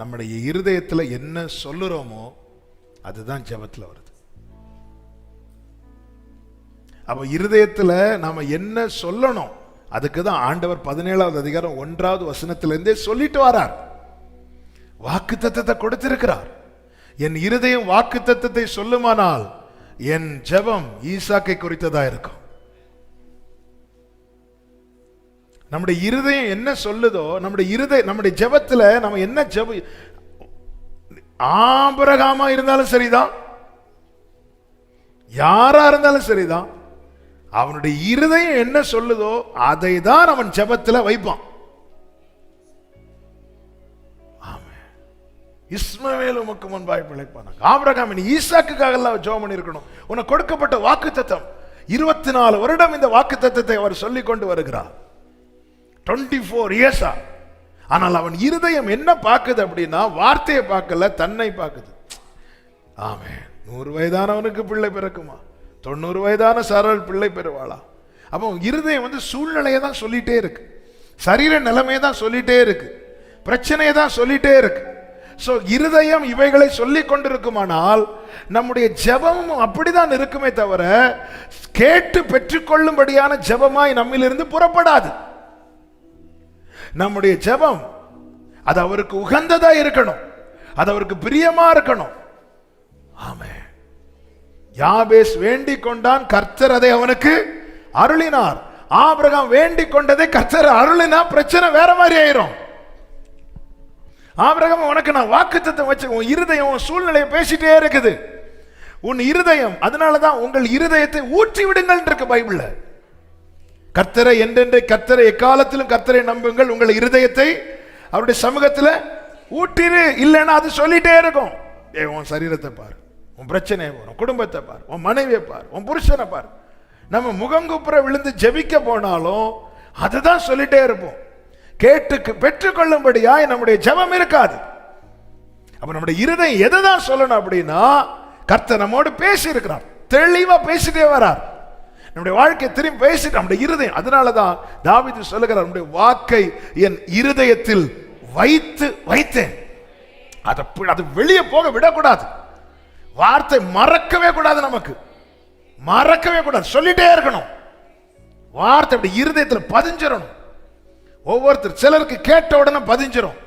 நம்முடைய இருதயத்தில் என்ன சொல்லுறோமோ அதுதான் ஜெபத்தில் வருது. அப்ப இருதயத்தில் நாம என்ன சொல்லணும், அதுக்கு தான் ஆண்டவர் 17வது அதிகாரம் 1வது வசனத்திலிருந்தே சொல்லிட்டு வரார். வாக்கு தத்தத்தை கொடுத்திருக்கிறார். என் இருதயம் வாக்கு தத்தத்தை சொல்லுமானால் என் ஜெபம் ஈசாக்கை குறித்ததா இருக்கும். நம்முடைய இருதயம் என்ன சொல்லுதோ, நம்முடைய ஜெபத்துல நம்ம என்ன ஜெபம், ஆபிரகாமா இருந்தாலும் சரிதான், யாரா இருந்தாலும் சரிதான், அவனுடைய இருதயம் என்ன சொல்லுதோ அதை தான் அவன் ஜெபத்துல வைப்பான். இஸ்மவேல் உமக்கு முன்பாய் பிழைப்பானாக. ஆபிரகாம் ஈசாக்குக்காக எல்லாம் ஜெபம் பண்ணியிருக்கணும். உனக்கு கொடுக்கப்பட்ட வாக்குத்தத்தம் 24 வருடம் இந்த வாக்குத்தத்தத்தை அவர் சொல்லிக் கொண்டு வருகிறார். 24 இயர்ஸா. ஆனால் அவன் இருதயம் என்ன பார்க்குது அப்படின்னா, வார்த்தையை பார்க்கல, தன்னை பார்க்குது. ஆமென். 100 வயதானவனுக்கு பிள்ளை பிறக்குமா, 90 வயதான சாராள் பிள்ளை பெறுவாளா? அப்போ இருதயம் சூழ்நிலையை தான் சொல்லிட்டே இருக்கு, சரீர நிலைமையை தான் சொல்லிட்டே இருக்கு, பிரச்சனையை தான் சொல்லிட்டே இருக்கு. சோ இருதயம் இவைகளை சொல்லிக் கொண்டிருக்குமானால் நம்முடைய ஜெபமும் அப்படிதான் இருக்குமே தவிர கேட்டு பெற்றுக்கொள்ளும்படியான ஜெபமாய் நம்மிலிருந்து புறப்படாது. நம்முடைய ஜெபம் அது அவருக்கு உகந்ததா இருக்கணும், அது அவருக்கு பிரியமா இருக்கணும். ஆமென். யாபேஸ் வேண்டிக் கொண்டான், கர்த்தர் அதை அவனுக்கு அருளினார். ஆபிரகாம் வேண்டிக் கொண்டதை கர்த்தர் அருளினா பிரச்சனை வேற மாதிரி ஆயிரும். ஆபிரகாம், உனக்கு நான் வாக்குத்தத்தம் வச்சு, உன் இருதயம் உன் சூழ்நிலையை பேசிட்டே இருக்குது. உன் இருதயம், அதனாலதான் உங்கள் இருதயத்தை ஊற்றி விடுங்கள் இருக்கு பைபிள்ல. கர்த்தரை என்றென்றை, கர்த்தரை எக்காலத்திலும் கர்த்தரை நம்புங்கள், உங்கள் இருதயத்தை அவருடைய சமூகத்தில் ஊற்றிரு. இல்லைன்னா அது சொல்லிட்டே இருக்கும். உன் சரீரத்தை பார், உன் பிரச்சனையை பார், உன் குடும்பத்தை பார், உன் மனைவியை பார், உன் புருஷனை பார். நம்ம முகங்குப்புற விழுந்து ஜெபிக்க போனாலும் அதுதான் சொல்லிட்டே இருப்போம். கேட்டு பெற்றுக்கொள்ளும்படியாய் நம்முடைய ஜெபம் இருக்காது. அப்ப நம்முடைய இருதயம் எதை தான் சொல்லணும் அப்படின்னா, கர்த்தர் நம்மோடு பேசி இருக்கிறார், தெளிவா பேசிட்டே வரார். நம்முடைய வாழ்க்கை திரும்பி பேசிட்டு நம்முடைய இருதயம், அதனாலதான் தாவீது சொல்லுகிறார், நம்முடைய வாக்கை என் இருதயத்தில் வைத்தேன். அது வெளியே போக விடக்கூடாது. வார்த்தை மறக்கவே கூடாது, நமக்கு மறக்கவே கூடாது, சொல்லிட்டே இருக்கணும். வார்த்தை அப்படி இருதயத்தில் பதிஞ்சிடணும். ஒவ்வொருத்தர், சிலருக்கு கேட்ட உடனே பதிஞ்சிரும்,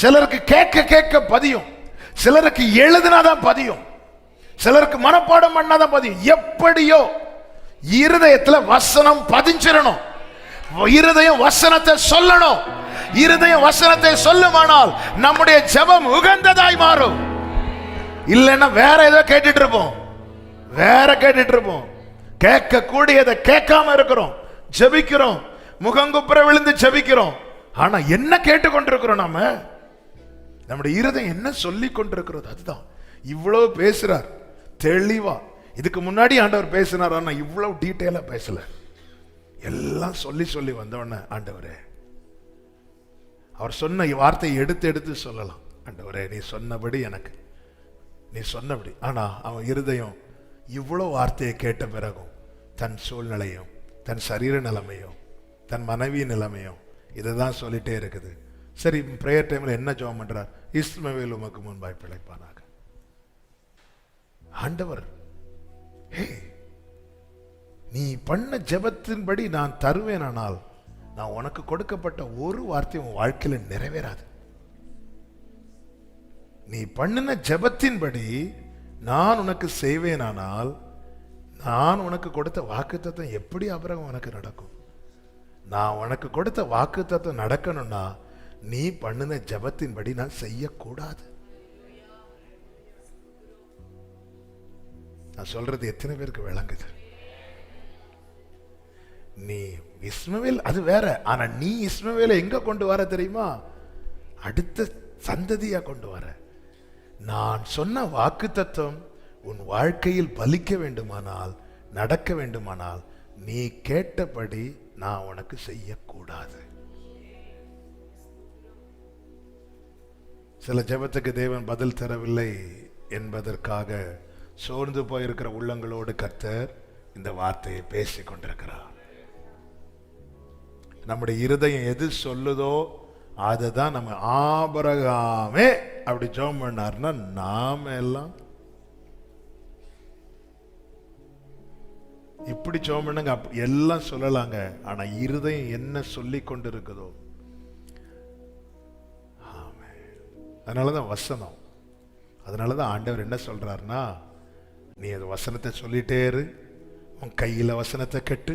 சிலருக்கு கேட்க கேட்க பதியும், சிலருக்கு எழுதினாதான் பதியும், சிலருக்கு மனப்பாடம் பண்ணாதான் பதியும். எப்படியோ இருதயத்துல வசனம் பதிஞ்சிடணும். இருதயம் வசனத்தை சொல்லணும். இருதயம் வசனத்தை சொல்லுமானால் நம்முடைய ஜெபம் உகந்ததாய் மாறும். இல்லைன்னா வேற ஏதோ கேட்டுட்டு இருப்போம், கேட்க கூடியதை கேட்காம இருக்கிறோம், ஜெபிக்கிறோம், முகங்குப்புற விழுந்து ஜெபிக்கிறோம். ஆனா என்ன கேட்டுக்கொண்டிருக்கிறோம்? நாம நம்முடைய இருதயம் என்ன சொல்லி கொண்டிருக்கிறது? அதுதான் இவ்வளவு பேசுறார் தெளிவா. இதுக்கு முன்னாடி ஆண்டவர் பேசினார், ஆனா இவ்வளவு டீட்டெயிலா பேசல. எல்லாம் சொல்லி வந்தவன, ஆண்டவரே அவர் சொன்ன வார்த்தையை எடுத்து சொல்லலாம். ஆண்டவரே நீ சொன்னபடி, எனக்கு நீ சொன்னபடி. ஆனா அவன் இருதயம் இவ்வளவு வார்த்தையை கேட்ட பிறகும் தன் சூழ்நிலையும், தன் சரீர நிலைமையும், தன் மனைவி நிலைமையும் இதுதான் சொல்லிட்டே இருக்குது. சரி, பிரேயர் டைம்ல என்ன ஜெபம் பண்றார்? இஸ்மவேல் உமக்கு முன்பாய் பிழைப்பானாக. ஆண்டவர், நீ பண்ண ஜெபத்தின்படி நான் தருவேனானால் நான் உனக்கு கொடுக்கப்பட்ட ஒரு வார்த்தை உன் வாழ்க்கையில நிறைவேறாது. நீ பண்ணின ஜெபத்தின்படி நான் உனக்கு செய்வேனானால் நான் உனக்கு கொடுத்த வாக்குத்தத்தம் எப்படி அப்புறம் உனக்கு நடக்கும்? நான் உனக்கு கொடுத்த வாக்குத்தத்தம் நடக்கணும்னா நீ பண்ணின ஜெபத்தின்படி நான் செய்யக்கூடாது. நான் சொல்றது எத்தனை பேருக்கு விளங்குது? நீ இஸ்மவேல் அது வேற, ஆனா நீ இஸ்மவேலை எங்க கொண்டு வர தெரியுமா? அடுத்த சந்ததியா கொண்டு வர. நான் சொன்ன வாக்குத்தத்தம் உன் வாழ்க்கையில் பலிக்க வேண்டுமானால், நடக்க வேண்டுமானால், நீ கேட்டபடி நான் உனக்கு செய்யக்கூடாது. சில ஜெபத்துக்கு தேவன் பதில் தரவில்லை என்பதற்காக சோர்ந்து போயிருக்கிற உள்ளங்களோடு கர்த்தர் இந்த வார்த்தையை பேசிக் கொண்டிருக்கிறார். நம்முடைய இருதயம் எது சொல்லுதோ அதுதான் நம்ம ஆபிரகாமே அப்படி ஜெபம் பண்ணார்னா நாம எல்லாம் இப்படி ஜெபம் பண்ணுங்க எல்லாம் சொல்லலாங்க. ஆனா இருதயம் என்ன சொல்லி கொண்டு இருக்குதோ அதனாலதான் வசனம். அதனாலதான் ஆண்டவர் என்ன சொல்றாருன்னா, நீ அது வசனத்தை சொல்லிட்டே இரு, உன் கையில வசனத்தை கெட்டு,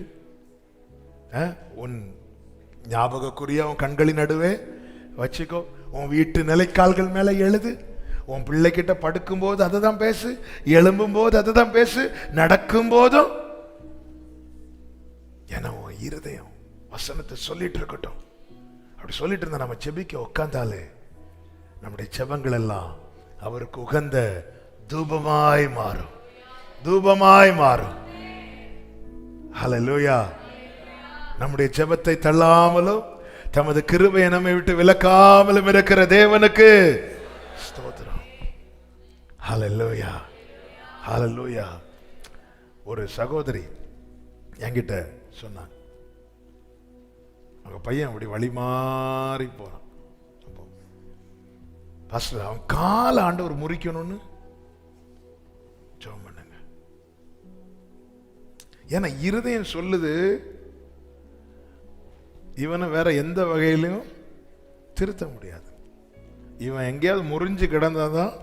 உன் ஞாபகக்குரிய உன் கண்களின் நடுவே வச்சுக்கோ, உன் வீட்டு நிலைக்கால்கள் மேல எழுது, உன் பிள்ளைகிட்ட படுக்கும் போது அதை தான் பேசு, எழும்பும் போது அதை தான் பேசு, நடக்கும் போதும் ஏன்னா உன் இருதயம் வசனத்தை சொல்லிட்டு இருக்கட்டும். அப்படி சொல்லிட்டு இருந்தா நம்ம செபிக்க உட்கார்ந்தாலே நம்முடைய செபங்கள் எல்லாம் அவருக்கு உகந்த தூபமாய் மாறும், தூபமாய் மாறும். ஹல்லேலூயா. நம்முடைய ஜெபத்தை தள்ளாமலும் தமது கிருபையை நம்மை விட்டு விலக்காமலும் இருக்கிற தேவனுக்கு ஸ்தோத்திரம். ஹல்லேலூயா, ஹல்லேலூயா. ஒரு சகோதரி என்கிட்ட சொன்னாங்க, அவங்க பையன் அப்படி வழி மாறி போறான். பாஸ்டர், அவன் கால ஆண்டவர் முறிக்கணும்னு ஜெபம் பண்ணுங்க. ஏன்னா இருதயம் சொல்லுது இவனை வேற எந்த வகையிலும் திருத்த முடியாது. இவன் எங்கேயாவது முறிஞ்சு கிடந்தாதான்.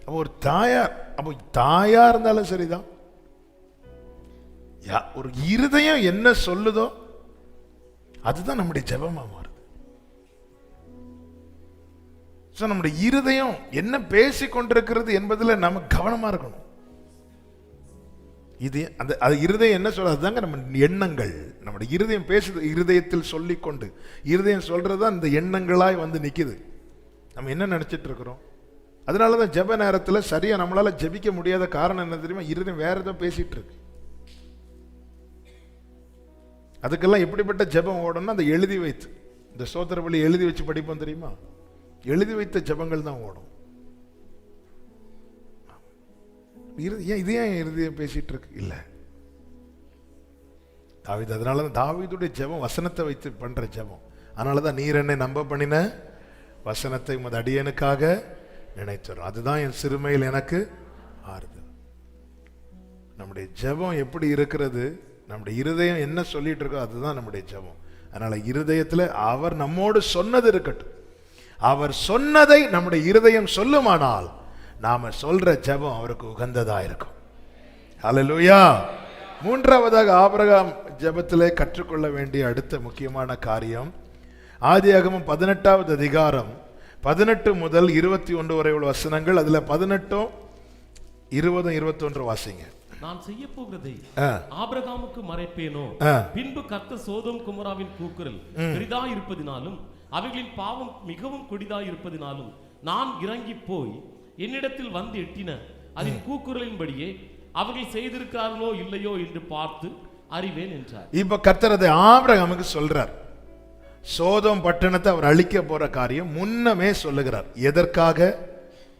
அப்போ ஒரு தாயார், அப்போ தாயா இருந்தாலும் சரிதான், ஒரு இருதயம் என்ன சொல்லுதோ அதுதான் நம்முடைய ஜெபமா மாறுது. நம்முடைய இருதயம் என்ன பேசி கொண்டிருக்கிறது என்பதில் நம்ம கவனமா இருக்கணும். இது அந்த இருதயம் என்ன சொல்றது, அதுதாங்க நம்ம எண்ணங்கள். நம்முடைய இருதயம் பேசுது, இருதயத்தில் சொல்லிக்கொண்டு இருதயம் சொல்றதா இந்த எண்ணங்களாய் வந்து நிக்குது. நம்ம என்ன நினைச்சிட்டு இருக்கிறோம்? அதனாலதான் ஜெப நேரத்தில் சரியா நம்மளால ஜெபிக்க முடியாத காரணம் என்ன தெரியுமா? இருதயம் வேற ஏதோ பேசிட்டு இருக்கு. அதுக்கெல்லாம் எப்படிப்பட்ட ஜெபம் ஓடணும்னா அந்த எழுதி வைத்து, இந்த ஸ்தோத்திர பலி எழுதி வச்சு படிப்போம் தெரியுமா? எழுதி வைத்த ஜெபங்கள் தான் ஓடும். இது ஏன் இருதயம் பேசிட்டு இருக்கு? இல்ல தாவீது, அதனாலதான் தாவீதுடைய ஜெபம் வசனத்தை வைத்து பண்ற ஜெபம். அதனாலதான் நீர் என்னை நம்ப பண்ணின வசனத்தை உமது அடியனுக்காக நினைத்தரும், அதுதான் என் சிறுமையில் எனக்கு ஆறுதல். நம்முடைய ஜெபம் எப்படி இருக்கிறது, நம்முடைய இருதயம் என்ன சொல்லிட்டு இருக்கோ அதுதான் நம்முடைய ஜெபம். அதனால இருதயத்துல அவர் நம்மோடு சொன்னது இருக்கட்டும். அவர் சொன்னதை நம்முடைய இருதயம் சொல்லுமானால் நாம சொல்ற ஜெபம் அவருக்கு உகந்ததா இருக்கும். ஹல்லேலூயா. மூன்றாவதாக ஆபிரகாம் ஜெபத்திலே கற்றுக்கொள்ள வேண்டிய அடுத்த முக்கியமான காரியம், ஆதியாகமம் 18வது அதிகாரம் 18 முதல் 21 வரை உள்ள வசனங்கள். அதுல 18, 20, 21 வாசிங்க. நான் செய்ய போகிறதை ஆபிரகாமுக்கு மறைப்பேனோ? பின்பு கர்த்தர் சோதோம் குமராவின் கூக்குரல் பெரிதா இருப்பதினாலும் அவைகளின் பாவம் மிகவும் கொடிதாய் இருப்பதினாலும் நான் இறங்கி போய் என்னிடத்தில் வந்து எட்டின அதன் கூக்குரலின்படியே அவர்கள் செய்திருக்கிறார்களோ இல்லையோ என்று பார்த்து அறிவேன் என்றார். இப்ப கர்த்தர் அதை ஆபிரகாமுக்கு சொல்றார். சோதோம் பட்டணத்தை அவர் அழிக்க போற காரியம் முன்னமே சொல்லுகிறார். எதற்காக?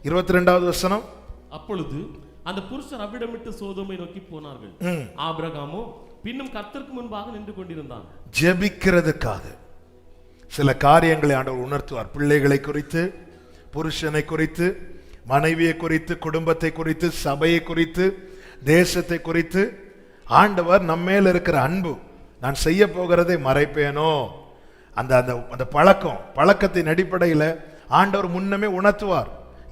22வது வசனம். அப்பொழுது அந்த புருஷர் அவ்விடமிட்டு சோதோமை நோக்கி போனார்கள். ஆபிரகாமோ பின்னும் கர்த்தருக்கு முன்பாக நின்று கொண்டிருந்தான். ஜெபிக்கிறதுக்காக சில காரியங்களை ஆண்டவர் உணர்த்துவார். பிள்ளைகளை குறித்து, புருஷனை குறித்து, மனைவியை குறித்து, குடும்பத்தை குறித்து, சபையை குறித்து, தேசத்தை குறித்து ஆண்டவர் நம்மேல் இருக்கிற அன்பு, நான் செய்ய போகிறதை மறைப்பேனோ, அந்த அந்த பழக்கத்தின் அடிப்படையில் ஆண்டவர் முன்னமே உணர்த்துவார்.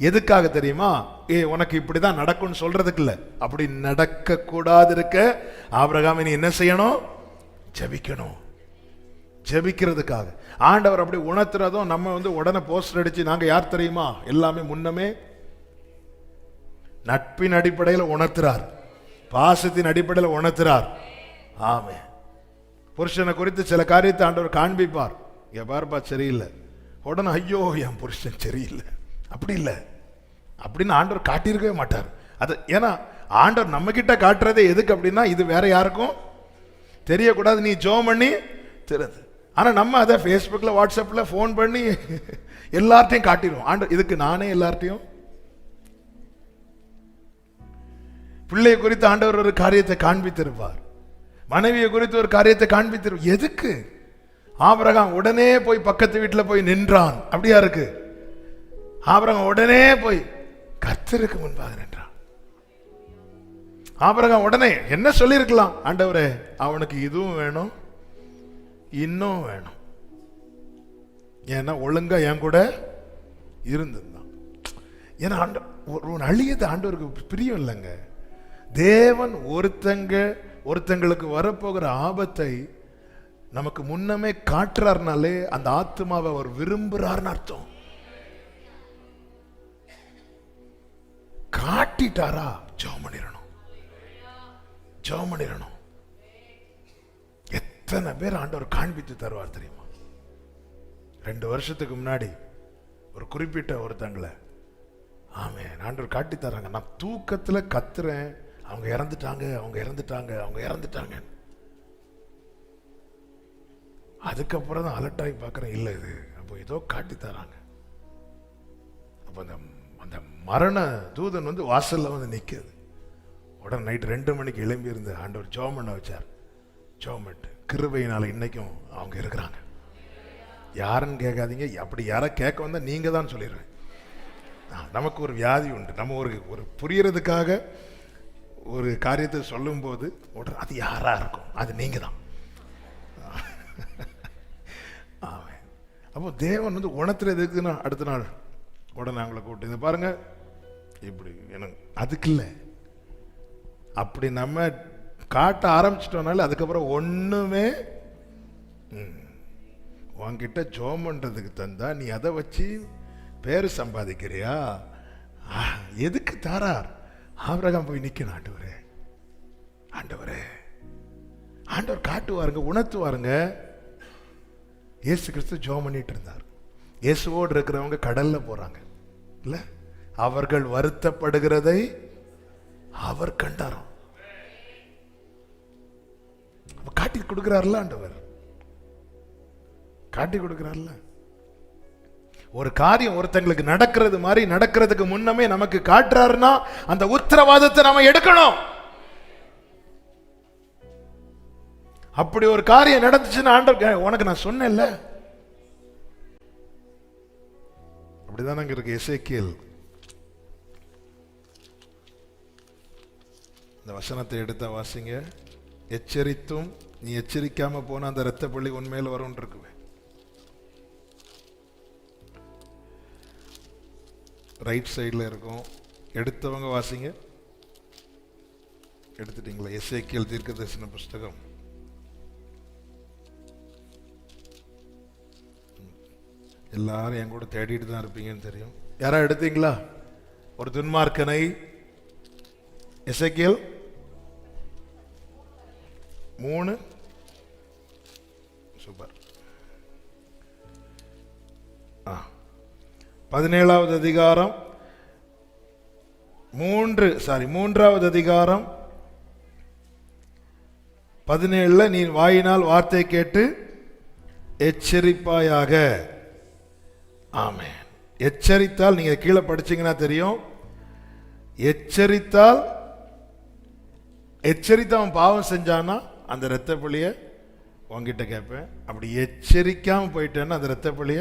எதுக்காக தெரியுமா? உனக்கு இப்படிதான் நடக்கும்னு சொல்றதுக்கு இல்ல, அப்படி நடக்க கூடாது இருக்க ஆபிரகாம் நீ என்ன செய்யணும்? ஜெபிக்கணும். ஜெபிக்கிறதுக்காக. ஆண்டவர் அப்படி உணர்த்துறதும் நம்ம உடனே போஸ்டர் அடிச்சு நாங்க யார் தெரியுமா, எல்லாமே முன்னமே நட்பின் அடிப்படையில் உணர்த்துறார், பாசத்தின் அடிப்படையில் உணர்த்துறார். ஆமே. புருஷனை குறித்து சில காரியத்தை ஆண்டவர் காண்பிப்பார். இங்க பாருப்பா சரியில்லை, உடனே ஐயோ என் புருஷன் சரியில்லை, அப்படி இல்லை அப்படின்னு ஆண்டவர் காட்டியிருக்கவே மாட்டார். அது ஏன்னா ஆண்டவர் நம்ம கிட்ட காட்டுறதே எதுக்கு அப்படின்னா, இது வேற யாருக்கும் தெரியக்கூடாது, நீ ஜெபம் பண்ணி தெரியுது. ஆனா நம்ம அதை ஃபேஸ்புக்ல வாட்ஸ்அப்ல ஃபோன் பண்ணி எல்லார்ட்டையும் காட்டிடுவோம். ஆண்டவர் இதுக்கு நானே எல்லார்ட்டையும் பிள்ளையை குறித்து ஆண்டவர் ஒரு காரியத்தை காண்பித்திருப்பார், மனைவியை குறித்து ஒரு காரியத்தை காண்பித்திருப்பார். எதுக்கு? ஆபிரகாம் உடனே போய் பக்கத்து வீட்டில் போய் நின்றான், அப்படியா இருக்கு? ஆபிரகாம் உடனே போய் கர்த்தருக்கு முன்பாக நின்றான். ஆபிரகாம் உடனே என்ன சொல்லியிருக்கலாம், ஆண்டவரே அவனுக்கு இதுவும் வேணும் இன்னும் வேணும், ஏன்னா ஒழுங்கா என் கூட இருந்திருந்தான். ஏன்னா ஒரு அழியது ஆண்டவருக்கு பிரியம் இல்லைங்க. தேவன் ஒருத்தங்களுக்கு வரப்போகிற ஆபத்தை நமக்கு முன்னமே காட்டுறாருனாலே அந்த ஆத்மாவை அவர் விரும்புறாருன்னு அர்த்தம். காட்டிட்டாரா ஜெபம் பண்ணிடணும், ஜெபம் பண்ணிடணும். எத்தனை பேர் ஆண்டவர் காண்பித்து தருவார் தெரியுமா? 2 வருஷத்துக்கு முன்னாடி ஒரு குறிப்பிட்ட ஒருத்தங்களை ஆண்டவர் காட்டி தராங்க. நான் தூக்கத்துல கத்துறேன், அவங்க இறந்துட்டாங்க அவங்க இறந்துட்டாங்க அவங்க இறந்துட்டாங்க. அதுக்கப்புறம் தான் அலர்ட் ஆகி பார்க்குறேன், இல்லை இது அப்போ ஏதோ காட்டி தராங்க. அப்போ அந்த மரண தூதன் வாசல்ல நிற்குது. உடனே நைட்டு 2 மணிக்கு எழும்பி இருந்து ஆண்டவர் ஜெபம் பண்ண வச்சார். ஜெபம் பண்ணிட்டு கிருபையினால இன்னைக்கும் அவங்க இருக்கிறாங்க. யாருன்னு கேட்காதீங்க, அப்படி யாரை கேட்க வந்தா நீங்க தான் சொல்லிடுவேன். நமக்கு ஒரு வியாதி உண்டு, நம்ம ஒரு புரியறதுக்காக ஒரு காரியத்தை சொல்லும் போது உடனே அது யாரா இருக்கும், அது நீங்க தான். அப்போ தேவன் உணர்த்துறதுக்குன்னா அடுத்த நாள் உடனே அவங்கள கூப்பிட்டு இது பாருங்க இப்படி எனக்கு அதுக்கு இல்லை, அப்படி நம்ம காட்ட ஆரம்பிச்சிட்டோம்னால அதுக்கப்புறம் ஒண்ணுமே உன்கிட்ட ஜெபம் பண்றதுக்கு தந்தா நீ அதை வச்சு பேரு சம்பாதிக்கிறியா? எதுக்கு தாரார்? ஆபிரகாம் போய் நிக்கணும், ஆண்டவரே ஆண்டவரே ஆண்டவர் காட்டுவாருங்க, உணர்த்துவாருங்க. இயேசு கிறிஸ்து ஜெபம் பண்ணிட்டு இருந்தார். இயேசுவோடு இருக்கிறவங்க கடல்ல போறாங்க இல்ல, அவர்கள் வருத்தப்படுகிறதை அவர் கண்டாராம். காட்டி கொடுக்கிறார்ல ஆண்டவர், காட்டி கொடுக்கிறார்ல. ஒரு காரியம் ஒருத்தங்களுக்கு நடக்கிறது மாதிரி நடக்கிறதுக்கு முன்னமே நமக்கு காட்டுறாருன்னா அந்த உத்தரவாதத்தை நாம எடுக்கணும். அப்படி ஒரு காரியம் நடந்துச்சுன்னா ஆண்டவர் உனக்கு நான் சொன்னேன்ல, அப்படிதான் இருக்கு. எசேக்கியேல் இந்த வசனத்தை எடுத்த வாசிங்க. எச்சரித்தும் நீ எச்சரிக்காம போன அந்த இரத்த பள்ளி உண்மையில வரும் இருக்குவே. ரைட் சைடில் இருக்கும், எடுத்தவங்க வாசிங்க. எடுத்துட்டீங்களா? எசேக்கியேல் தீர்க்கதரிசன புஸ்தகம் எல்லாரும் என் கூட தேடிட்டு தான் இருப்பீங்கன்னு தெரியும். யாரா எடுத்தீங்களா? ஒரு துன்மார்க்கனை எசேக்கியேல் 3 சூப்பர். 17வது அதிகாரம் 3வது அதிகாரம் 17 நீ வாயினால் வார்த்தை கேட்டு எச்சரிப்பாயாக. ஆமென். எச்சரித்தால், நீங்க கீழே படிச்சீங்கன்னா தெரியும், எச்சரித்தவன் பாவம் செஞ்சானா அந்த இரத்த பழிய உங்ககிட்ட கேட்பேன். அப்படி எச்சரிக்காம போயிட்டேன்னா அந்த இரத்த பழிய,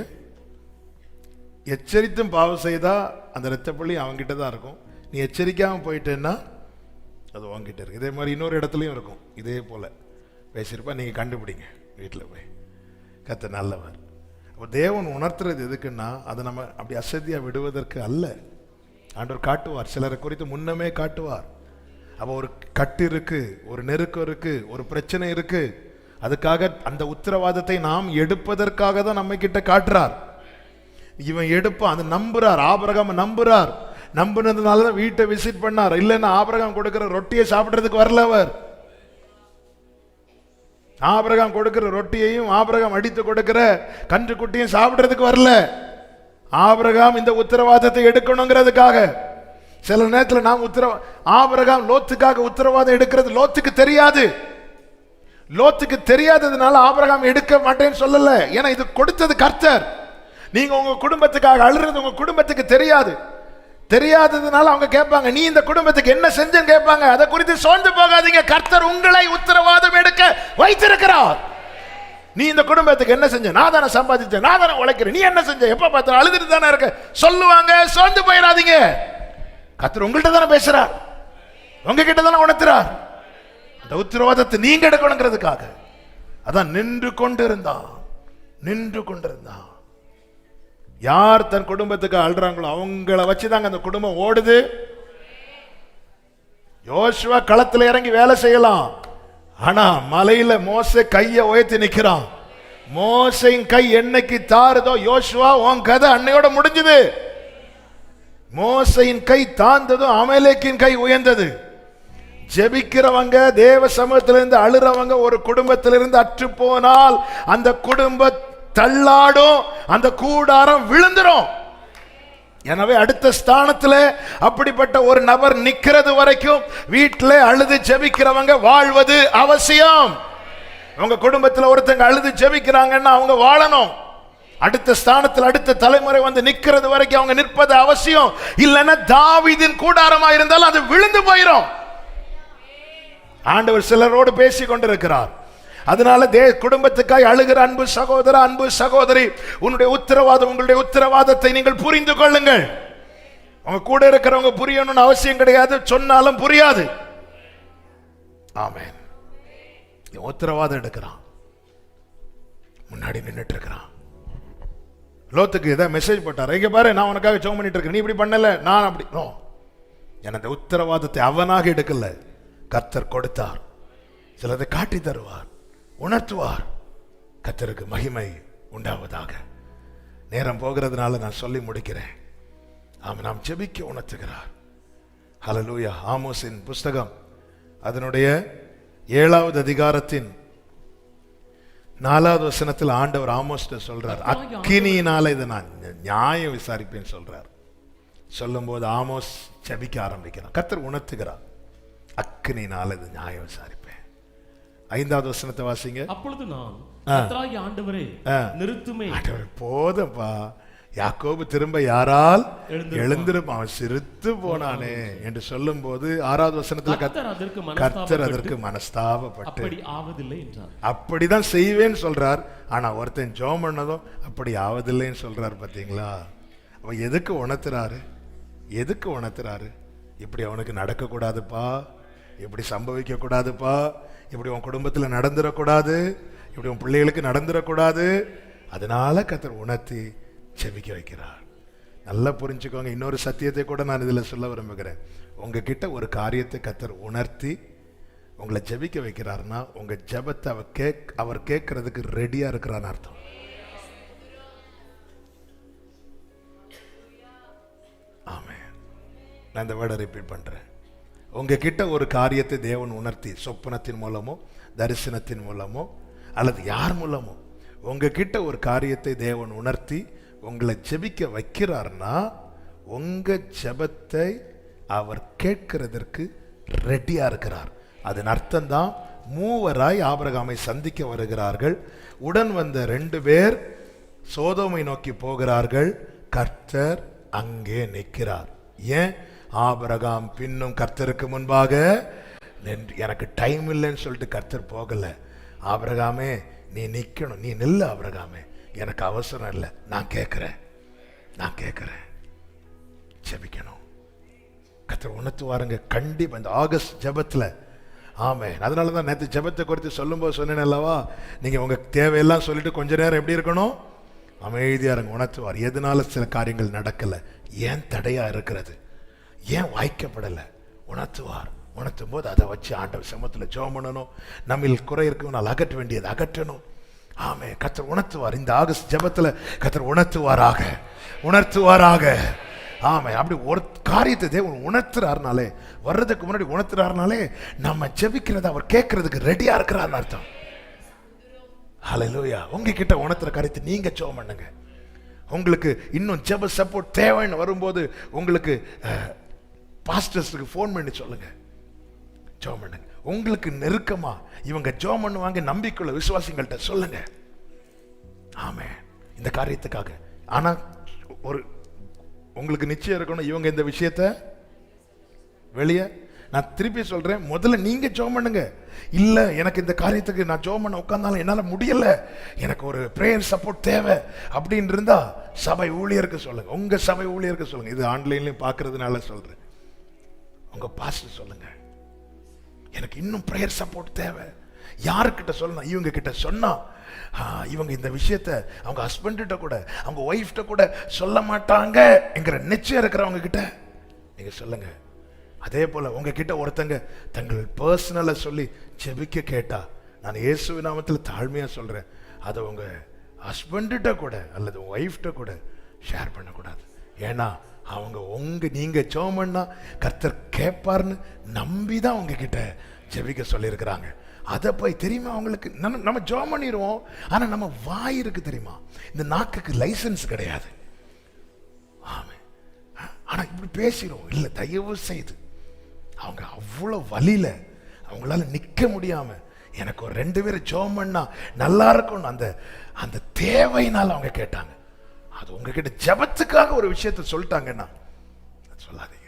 எச்சரித்தும் பாவம் செய்தா அந்த இரத்த பழி அவங்ககிட்ட தான் இருக்கும். நீ எச்சரிக்காம போயிட்டேன்னா அது உங்ககிட்ட இருக்கு. இதே மாதிரி இன்னொரு இடத்துலையும் இருக்கும், இதே போல பேசியிருப்பா, நீங்க கண்டுபிடிங்க வீட்டில் போய். கர்த்தர் நல்லவர். அப்போ தேவன் உணர்த்துறது எதுக்குன்னா அதை நம்ம அப்படி அசதியா விடுவதற்கு அல்ல. ஆண்டவர் காட்டுவார், சிலரை குறித்து முன்னமே காட்டுவார். அப்போ ஒரு கட்டு இருக்கு, ஒரு நெருக்கம் இருக்கு, ஒரு பிரச்சனை இருக்கு, அதுக்காக அந்த உத்தரவாதத்தை நாம் எடுப்பதற்காக தான் நம்ம கிட்ட காட்டுறார். இவன் எடுப்பான், அது நம்புறார். ஆபிரகாம் நம்புறார். நம்பினதுனால தான் வீட்டை விசிட் பண்ணார். இல்லைன்னா ஆபிரகாம் கொடுக்கிற ரொட்டியை சாப்பிட்றதுக்கு வரல. அவர் ஆபிரகாம் கொடுக்கிற ரொட்டியையும் ஆபிரகாம் அடித்து கொடுக்கிற கன்று குட்டியும் சாப்பிட்றதுக்கு வரல. ஆபிரகாம் இந்த உத்தரவாதத்தை எடுக்கணுங்கிறதுக்காக. சில நேரத்தில் நாம் ஆபிரகாம் லோத்துக்காக உத்தரவாதம் எடுக்கிறது லோத்துக்கு தெரியாது. லோத்துக்கு தெரியாததுனால ஆபிரகாம் எடுக்க மாட்டேன்னு சொல்லல. ஏன்னா இது கொடுத்தது கர்த்தர். நீங்க உங்க குடும்பத்துக்காக அழுறது உங்க குடும்பத்துக்கு தெரியாது. தெரியாததுனால அவங்க கேட்பாங்க, நீ இந்த குடும்பத்துக்கு என்ன செஞ்சேன்னு கேட்பாங்க. அதை குறித்து சோர்ந்து போகாதீங்க. கர்த்தர் உங்களை உத்தரவாதம் எடுக்க வைத்திருக்கிறார். நீ இந்த குடும்பத்துக்கு என்ன செஞ்ச? நான் தானே சம்பாதிச்சேன், நான் தானே உழைக்கிறேன், நீ என்ன செஞ்ச? எப்ப பார்த்தாலும் அழுதுட்டு தானே இருக்க சொல்லுவாங்க. சோர்ந்து போயிடாதீங்க. கர்த்தர் உங்கள்கிட்ட தானே பேசுறார், உங்ககிட்ட தானே உணர்த்துறார். அந்த உத்தரவாதத்தை நீங்க எடுக்கணுங்கிறதுக்காக அதான் நின்று கொண்டிருந்தான். யார் தன் குடும்பத்துக்கு அழுறாங்களோ அவங்கள வச்சுதாங்க அந்த குடும்பம் ஓடுது. யோசுவா களத்துல இறங்கி வேலை செய்யலாம். ஆனா மலையில மோசே கைய உயர்த்தி நிக்கிறான். மோசையின் கை என்னைக்கு தாருதோ யோசுவா உன் கதை அன்னையோட முடிஞ்சது. மோசையின் கை தாழ்ந்ததும் அமலேக்கின் கை உயர்ந்தது. ஜெபிக்கிறவங்க, தேவ சமூகத்திலிருந்து அழுறவங்க ஒரு குடும்பத்திலிருந்து அற்று போனால் அந்த குடும்ப தள்ளாடும், அந்த கூடாரம் விழுந்துரும். எனவே அடுத்த ஸ்தானத்தில் அப்படிப்பட்ட ஒரு நபர் நிக்கிறது வரைக்கும் வீட்டில் அழுது ஜெபிக்கிறவங்க வாழ்வது அவசியம். உங்க குடும்பத்தில் ஒருத்தங்க அழுது ஜெபிக்கிறாங்கன்னா அவங்க வாழணும். அடுத்த ஸ்தானத்தில் அடுத்த தலைமுறை வந்து நிக்கிறது வரைக்கும் அவங்க நிற்பது அவசியம். இல்லைன்னா தாவீதின் கூடாரமா இருந்தாலும் அது விழுந்து போயிடும். ஆண்டவர் சிலரோடு பேசி கொண்டிருக்கிறார். அதனால குடும்பத்துக்காய் அழுகிற அன்பு சகோதர, அன்பு சகோதரி, உங்களுடைய உத்தரவாதத்தை நீங்கள் புரிந்து கொள்ளுங்கள். உங்க கூட இருக்கிறவங்க புரியணும்னு அவசியம் கிடையாது, சொன்னாலும் புரியாது. ஆமென். உத்தரவாதம் எடுக்கிறான், முன்னாடி நின்றுட்டு இருக்கிறான். லோத்துக்கு ஏதாவது மெசேஜ் போட்டார், இங்க பாரு நான் உனக்காக ஜெபம் பண்ணிட்டு இருக்கேன், நீ இப்படி பண்ணல, நான் அப்படி. அந்த உத்தரவாதத்தை அவனாக எடுக்கல, கர்த்தர் கொடுத்தார். சிலதை காட்டி தருவார், உணர்த்துவார். கர்த்தருக்கு மகிமை உண்டாவதாக. நேரம் போகிறதுனால நான் சொல்லி முடிக்கிறேன். நாம் ஜெபிக்க உணர்த்துகிறார். ஹல்லேலூயா. ஆமோஸின் புஸ்தகம் அதனுடைய 7வது அதிகாரத்தின் 4வது வசனத்தில் ஆண்டவர் ஆமோஸ்ட சொல்றார், அக்கினியினால இதை நான் நியாயம் விசாரிப்பேன் சொல்றார். சொல்லும் போது ஆமோஸ் ஜெபிக்க ஆரம்பிக்கிறார். கர்த்தர் உணர்த்துகிறார், அக்கினியினால இது நியாயம் விசாரிப்பேன். 5வது வசனத்தை வாசிங்க. அப்பொழுது நான் கர்த்தராகிய ஆண்டவரே நிறுத்துமே. போதும்பா, யாக்கோபு திரும்ப யாரால் எழுந்திருப்பான், அவன் சிரித்து போனானே என்று சொல்லும் போது 6வது வசனத்துல கர்த்தர் அதற்கு மனஸ்தாபப்பட்டு அப்படிதான் செய்வேன்னு சொல்றார். ஆனா ஒருத்தன் ஜெபம் பண்ணதும் அப்படி ஆவதில்லைன்னு சொல்றார். பாத்தீங்களா? அவன் எதுக்கு உணர்த்துறாரு? இப்படி அவனுக்கு நடக்க கூடாதுப்பா, இப்படி சம்பவிக்க கூடாதுப்பா, இப்படி உன் குடும்பத்தில் நடந்துடக்கூடாது, இப்படி உன் பிள்ளைகளுக்கு நடந்துடக்கூடாது. அதனால கர்த்தர் உணர்த்தி ஜெபிக்க வைக்கிறார். நல்லா புரிஞ்சுக்கோங்க. இன்னொரு சத்தியத்தை கூட நான் இதில் சொல்ல விரும்புகிறேன். உங்ககிட்ட ஒரு காரியத்தை கர்த்தர் உணர்த்தி உங்களை ஜெபிக்க வைக்கிறார்னா உங்க ஜெபத்தை அவர் கேட்கறதுக்கு ரெடியா இருக்கிறான்னு அர்த்தம். ஆமென். நான் இந்த வேர்டை ரிப்பீட் பண்றேன். உங்ககிட்ட ஒரு காரியத்தை தேவன் உணர்த்தி, சொப்பனத்தின் மூலமோ தரிசனத்தின் மூலமோ அல்லது யார் மூலமோ உங்ககிட்ட ஒரு காரியத்தை தேவன் உணர்த்தி உங்களை ஜெபிக்க வைக்கிறார்னா உங்க ஜெபத்தை அவர் கேட்கிறதற்கு ரெடியா இருக்கிறார். அதன் அர்த்தம் தான் மூவராய் ஆபிரகாமை சந்திக்க வருகிறார்கள். உடன் வந்த 2 பேர் சோதோமை நோக்கி போகிறார்கள். கர்த்தர் அங்கே நிற்கிறார். ஏன்? ஆபிரகாம் பின்னும் கர்த்தருக்கு முன்பாக எனக்கு டைம் இல்லைன்னு சொல்லிட்டு கர்த்தர் போகல. ஆபிரகாமே நீ நிக்கணும், நீ நில்லு ஆபிரகாமே, எனக்கு அவசரம் இல்லை, நான் கேட்கிறேன் ஜெபிக்கணும். கர்த்தர் உணர்த்துவாருங்க கண்டிப்பா இந்த ஆகஸ்ட் ஜெபத்துல. ஆமென். அதனாலதான் நேற்று ஜெபத்தை குறித்து சொல்லும்போது சொன்னேன் அல்லவா, நீங்க உங்க தேவையெல்லாம் சொல்லிட்டு கொஞ்ச நேரம் எப்படி இருக்கணும்? அமைதியா இருங்க. உணர்த்துவார். எதனால சில காரியங்கள் நடக்கல, ஏன் தடையா இருக்கிறது, ஏன் வாய்க்கப்படலை, உணர்த்துவார். உணர்த்தும் போது அதை வச்சு ஆண்டவர் சமூகத்தில் ஜெபம் பண்ணணும். நம்மில் குறை இருக்கவனால் அகற்ற வேண்டியதை அகற்றணும். ஆமே, கர்த்தர் உணர்த்துவார். இந்த ஆகஸ்ட் ஜெபத்தில் கர்த்தர் உணர்த்துவாராக. ஆமே, அப்படி ஒரு காரியத்தை தேவன் உணர்த்துறாருனாலே, வர்றதுக்கு முன்னாடி உணர்த்துறாருனாலே நம்ம ஜெபிக்கிறத அவர் கேட்கறதுக்கு ரெடியா இருக்கிறார்னு அர்த்தம். ஹல்லேலூயா. உங்ககிட்ட உணர்த்துற காரியத்தை நீங்க ஜெபம் பண்ணுங்க. உங்களுக்கு இன்னும் ஜெப சப்போர்ட் தேவைன்னு வரும்போது உங்களுக்கு பாஸ்டர்ஸ்க்கு ஃபோன் பண்ணி சொல்லுங்க, ஜெபம் பண்ணுங்க. உங்களுக்கு நெருக்கமா இவங்க ஜெபம் பண்ணுவாங்க நம்பிக்கையுள்ள விசுவாசிகள்கிட்ட சொல்லுங்க. ஆமே, இந்த காரியத்துக்காக. ஆனா ஒரு உங்களுக்கு நிச்சயம் இருக்கணும், இவங்க இந்த விஷயத்தை வெளியே, நான் திருப்பி சொல்றேன், முதல்ல நீங்க ஜெபம் பண்ணுங்க. இல்ல எனக்கு இந்த காரியத்துக்கு நான் ஜெபம் பண்ண உட்கார்ந்தாலும் என்னால முடியல, எனக்கு ஒரு பிரேயர் சப்போர்ட் தேவை அப்படின்னு இருந்தா சபை ஊழியருக்கு சொல்லுங்க. உங்க சபை ஊழியருக்கு சொல்லுங்க. இது ஆன்லைன்லயும் பாக்குறதுனால சொல்றேன். உங்க பாஸ்டர் சொல்லுங்க, எனக்கு இன்னும் பிரேயர் சப்போர்ட் தேவை. யாருக்கிட்ட சொல்லணும்? இவங்க கிட்ட சொன்னா இவங்க இந்த விஷயத்தை அவங்க ஹஸ்பண்ட கூட அவங்க ஒய்ஃப்ட கூட சொல்ல மாட்டாங்க என்கிற நிச்சயம் இருக்கிறவங்க கிட்ட நீங்க சொல்லுங்க. அதே போல உங்ககிட்ட ஒருத்தங்க தங்கள் பர்சனலை சொல்லி ஜெபிக்க கேட்டா, நான் இயேசு நாமத்தில் தாழ்மையா சொல்றேன், அதை உங்க ஹஸ்பண்ட கூட அல்லது ஒய்ஃப்ட கூட ஷேர் பண்ணக்கூடாது. ஏன்னா அவங்க நீங்க ஜெபம் பண்ணா கர்த்தர் கேட்பார்னு நம்பிதான் உங்ககிட்ட ஜெபிக்க சொல்லியிருக்கிறாங்க. அதை போய் தெரியுமா அவங்களுக்கு, நம்ம ஜெபம் பண்ணிடுவோம், ஆனா நம்ம வாய் இருக்கு தெரியுமா, இந்த நாக்குக்கு லைசன்ஸ் கிடையாது. ஆமே, ஆனா இப்படி பேசிடுவோம். இல்ல, தயவு செய்து அவங்க அவ்வளவு வலியில அவங்களால நிக்க முடியாம எனக்கு ஒரு 2 பேரும் ஜெபம் பண்ணா நல்லா இருக்கும் அந்த தேவையினால அவங்க கேட்டாங்க. அது உங்ககிட்ட ஜெபத்துக்காக ஒரு விஷயத்தை சொல்லிட்டாங்கன்னா சொல்லாதீங்க.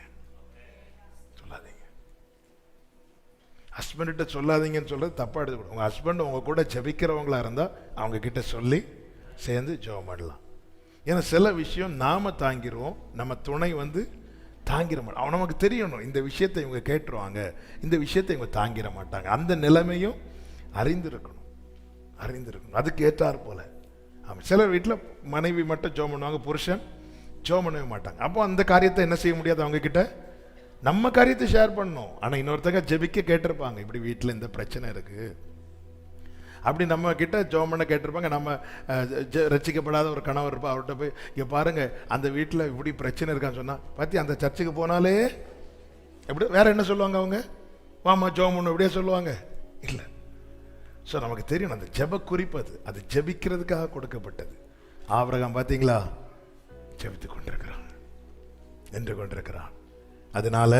ஹஸ்பண்ட சொல்லாதீங்கன்னு சொல்றது தப்பா எடுத்துக்கணும். உங்க ஹஸ்பண்ட் உங்க கூட ஜெபிக்கிறவங்களா இருந்தா அவங்க கிட்ட சொல்லி சேர்ந்து ஜெபம் பண்ணலாம். ஏன்னா சில விஷயம் நாம தாங்கிடுவோம், நம்ம துணை தாங்கிட மாட்டோம். அவன் நமக்கு தெரியணும், இந்த விஷயத்தை இவங்க கேட்டுருவாங்க, இந்த விஷயத்தை இவங்க தாங்கிட மாட்டாங்க. அந்த நிலைமையும் அறிந்திருக்கணும். அதுக்கு ஏற்றார் போல. ஆமாம், சிலர் வீட்டில் மனைவி மட்டும் ஜெபம் பண்ணுவாங்க, புருஷன் ஜெபம் பண்ணவே மாட்டாங்க. அப்போ அந்த காரியத்தை என்ன செய்ய முடியாது, அவங்க கிட்ட நம்ம காரியத்தை ஷேர் பண்ணணும். ஆனால் இன்னொருத்தங்க ஜெபிக்க கேட்டிருப்பாங்க, இப்படி வீட்டில் இந்த பிரச்சனை இருக்கு அப்படி நம்ம கிட்ட ஜெபம் பண்ண கேட்டிருப்பாங்க. நம்ம ரட்சிக்கப்படாத ஒரு கணவர் இருப்பா, அவர்கிட்ட போய் இங்கே பாருங்க அந்த வீட்டில் இப்படி பிரச்சனை இருக்கான்னு சொன்னா, பார்த்தி அந்த சர்ச்சுக்கு போனாலே எப்படி வேற என்ன சொல்லுவாங்க அவங்க, வாமா ஜெபம் பண்ணு இப்படியே சொல்லுவாங்க. இல்லை, ஸோ நமக்கு தெரியும் அந்த ஜெப குறிப்பு அது ஜெபிக்கிறதுக்காக கொடுக்கப்பட்டது. ஆபிரகாம் பார்த்தீங்களா, ஜெபித்து கொண்டிருக்கிறான், நின்று கொண்டிருக்கிறான். அதனால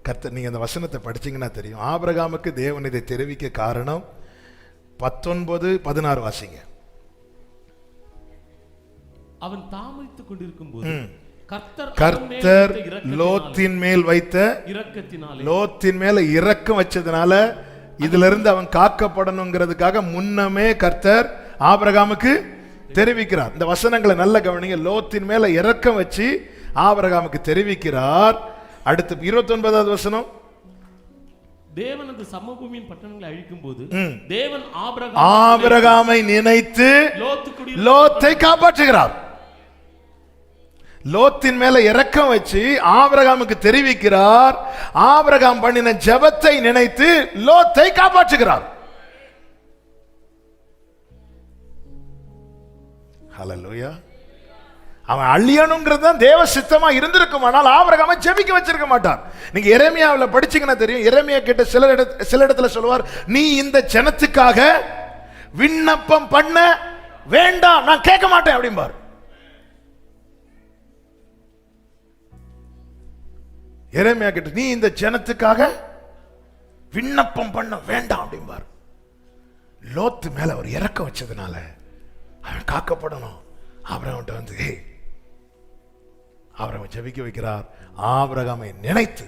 கர்த்தர், நீங்க அந்த வசனத்தை படிச்சீங்கன்னா தெரியும், ஆபிரகாமுக்கு தேவன் இதை தெரிவிக்க காரணம் 19-16 வாசிங்க. அவன் தாமதித்துக் கொண்டிருக்கும் போது கர்த்தர் லோத்தின் மேல் வைத்த லோத்தின் மேல இரக்கம் வச்சதுனால இதுல இருந்து அவன் காக்கப்படணுங்கிறதுக்காக முன்னமே கர்த்தர் ஆபிரகாமுக்கு தெரிவிக்கிறார். இந்த வசனங்களை நல்ல கவனிங்க. லோத்தின் மேல இரக்கம் வச்சு ஆபிரகாமுக்கு தெரிவிக்கிறார். அடுத்து 29வது வசனம், தேவன் அந்த சமபூமியின் பட்டணங்களை அழிக்கும் போது தேவன் ஆபிரகாமை நினைத்து லோத்தை காப்பாற்றுகிறார். லோத்தின் மேல இரக்கம் வச்சு ஆபிரகாமுக்கு தெரிவிக்கிறார். ஆபிரகாம் பண்ணின ஜெபத்தை நினைத்து லோத்தை காப்பாற்றுகிறார். ஹல்லேலூயா. அவன் அழியணுங்கிறது தான் தேவ சித்தமா இருந்திருக்கும், ஆனால் ஆபிரகாமை ஜெபிக்க வச்சிருக்க மாட்டான். நீங்க எரேமியாவில் படிச்சீங்கன்னா தெரியும், எரேமியா கிட்ட சில இடத்துல சொல்லுவார், நீ இந்த ஜனத்துக்காக விண்ணப்பம் பண்ண வேண்டாம், நான் கேட்க மாட்டேன் அப்படிம்பார். எரேமியா கிட்ட நீ இந்த ஜனத்துக்காக விண்ணப்பம் பண்ண வேண்டாம் அப்படிம்பார். லோத்து மேல ஒரு இறக்கம் வச்சதுனால அவன் காக்கப்படணும். ஆபிரகாம்கிட்ட ஆபிரகாமை ஜெபிக்க வைக்கிறார். ஆபிரகாமை நினைத்து,